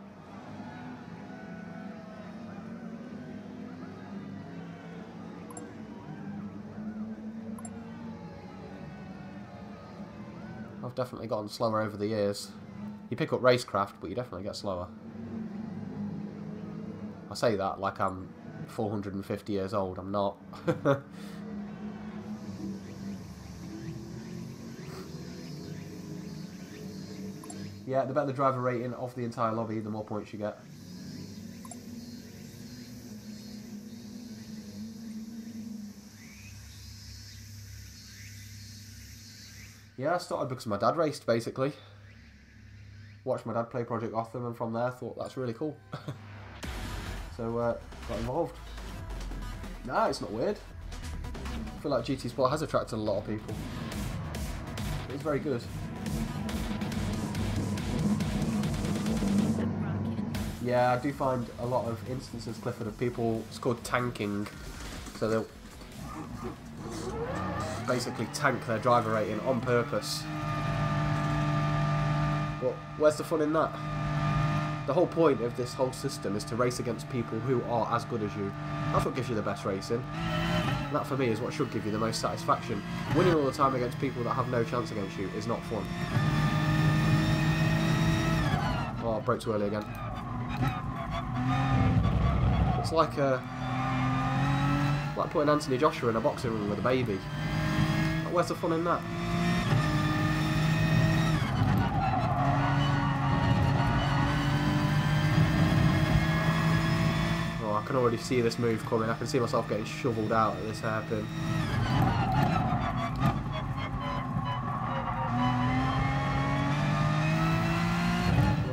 I've definitely gotten slower over the years. You pick up racecraft, but you definitely get slower. I say that like I'm 450 years old. I'm not. Yeah, the better the driver rating of the entire lobby, the more points you get. Yeah, I started because my dad raced, basically. Watched my dad play Project Gotham, and from there thought that's really cool. So, got involved. Nah, it's not weird. I feel like GT Sport has attracted a lot of people. It's very good. Yeah, I do find a lot of instances, Clifford, of people, it's called tanking. So they'll basically tank their driver rating on purpose. Well, where's the fun in that? The whole point of this whole system is to race against people who are as good as you. That's what gives you the best racing. And that for me is what should give you the most satisfaction. Winning all the time against people that have no chance against you is not fun. Oh, I broke too early again. It's like putting Anthony Joshua in a boxing ring with a baby. Like, where's the fun in that? Oh, I can already see this move coming. I can see myself getting shovelled out at this hairpin.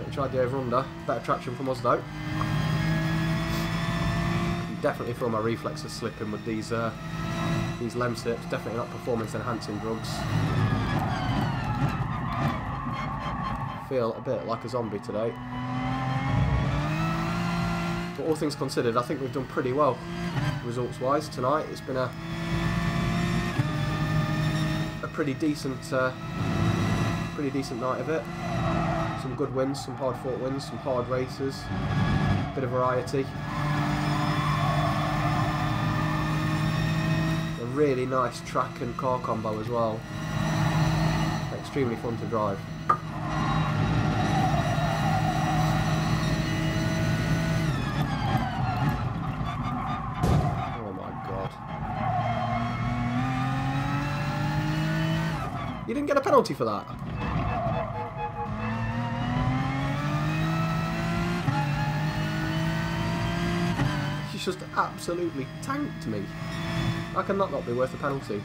We tried the over-under. Better traction from us though. Definitely feel my reflexes slipping with these lem sips. Definitely not performance enhancing drugs. Feel a bit like a zombie today. But all things considered, I think we've done pretty well results wise tonight. It's been a pretty decent night of it. Some good wins, some hard fought wins, some hard races, bit of variety. Really nice track and car combo as well. Extremely fun to drive. Oh my god. You didn't get a penalty for that? She's just absolutely tanked me. How can that not be worth a penalty?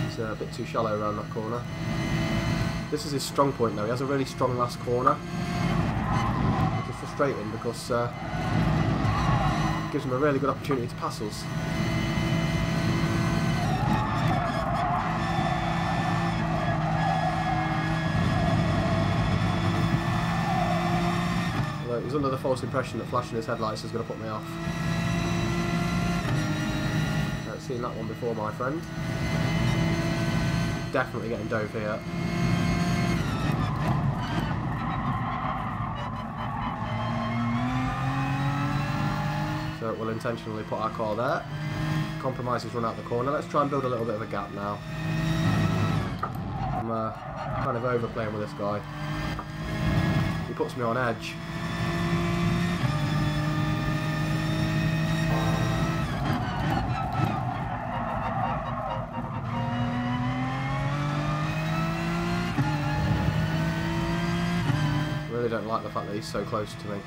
It's a bit too shallow around that corner. This is his strong point though. He has a really strong last corner, which is frustrating because it gives him a really good opportunity to pass us. He's under the false impression that flashing his headlights is going to put me off. I've seen that one before, my friend. Definitely getting dove here. So we'll intentionally put our car there. Compromises run out the corner. Let's try and build a little bit of a gap now. I'm kind of overplaying with this guy. He puts me on edge. I don't like the fact that he's so close to me.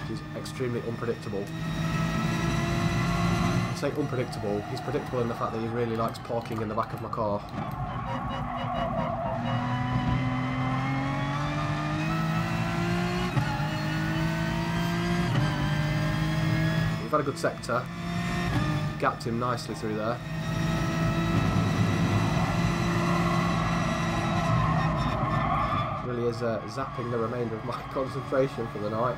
He's extremely unpredictable. I say unpredictable, he's predictable in the fact that he really likes parking in the back of my car. We've had a good sector, gapped him nicely through there. Really is zapping the remainder of my concentration for the night.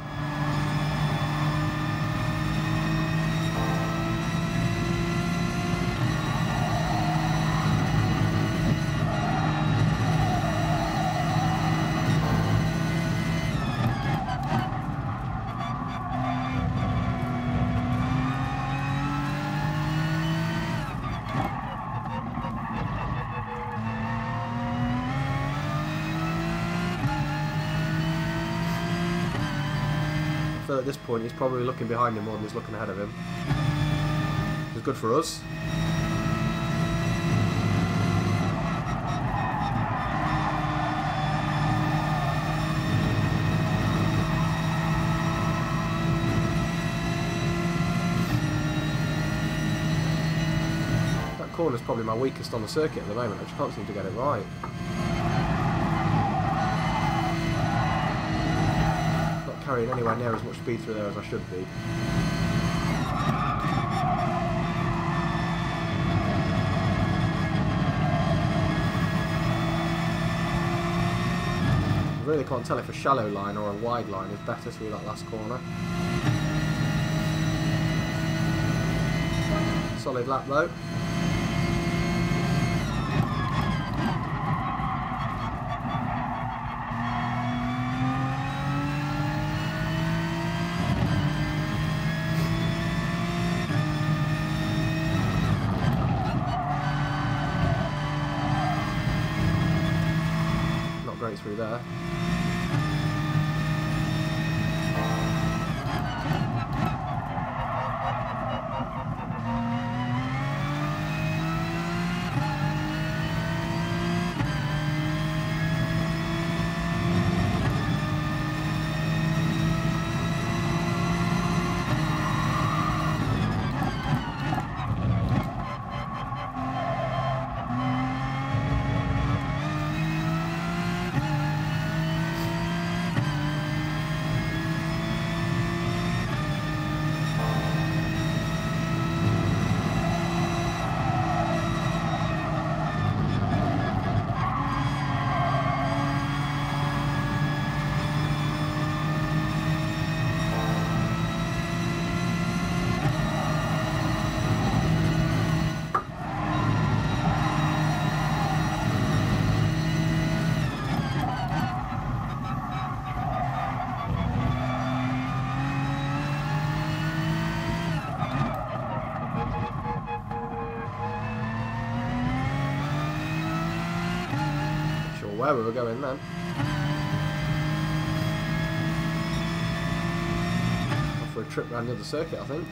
feel at this point he's probably looking behind him more than he's looking ahead of him. It's good for us. That corner's probably my weakest on the circuit at the moment. I just can't seem to get it right. Not carrying anywhere near as much speed through there as I should be. I really can't tell if a shallow line or a wide line is better through that last corner. Solid lap though. Not great through there. Where we were going then. Off for a trip around the other circuit, I think.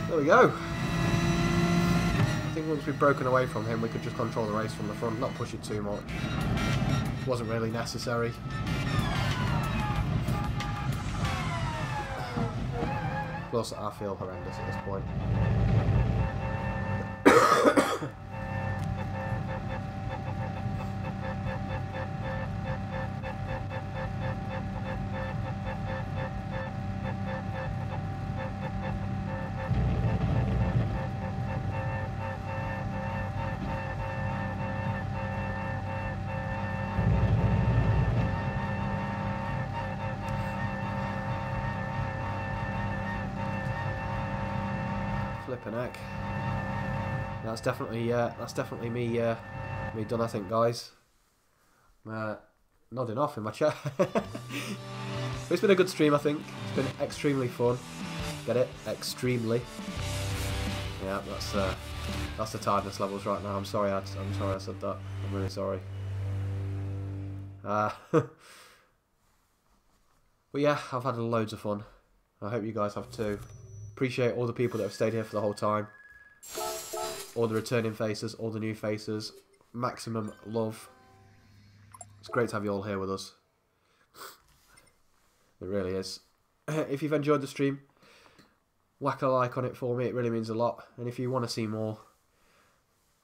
There we go. I think once we've broken away from him, we could just control the race from the front, not push it too much. Wasn't really necessary. Plus, I feel horrendous at this point. Flipping heck. That's definitely me me done, I think, guys. Nodding off in my chair. It's been a good stream, I think. It's been extremely fun. Get it? Extremely. Yeah, that's the tiredness levels right now. I'm sorry I said that. I'm really sorry. But yeah, I've had loads of fun. I hope you guys have too. Appreciate all the people that have stayed here for the whole time. All the returning faces, all the new faces. Maximum love. It's great to have you all here with us. It really is. If you've enjoyed the stream, whack a like on it for me. It really means a lot. And if you want to see more,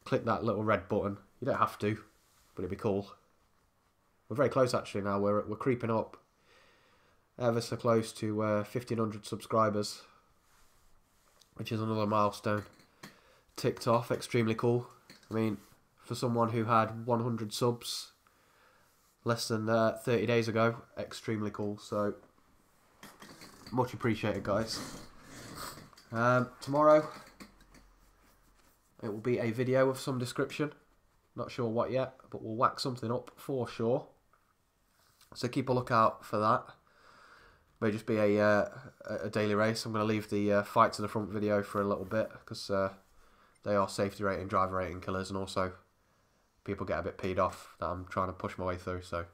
click that little red button. You don't have to, but it'd be cool. We're very close actually now. We're creeping up ever so close to 1,500 subscribers, which is another milestone ticked off. Extremely cool. I mean, for someone who had 100 subs less than 30 days ago. Extremely cool. So much appreciated, guys. Tomorrow it will be a video of some description. Not sure what yet, but we'll whack something up for sure. So keep a lookout for that. May just be a daily race. I'm going to leave the fight to the front video for a little bit because they are safety rating, driver rating killers, and also people get a bit peed off that I'm trying to push my way through. So,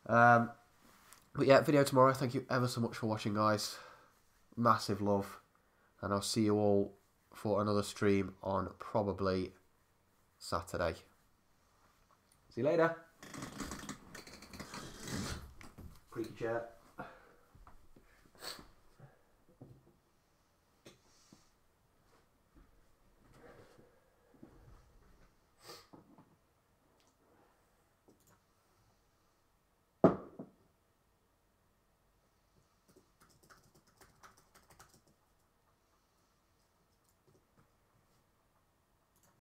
but yeah, video tomorrow. Thank you ever so much for watching, guys. Massive love, and I'll see you all for another stream on probably Saturday. See you later. Creaky chair.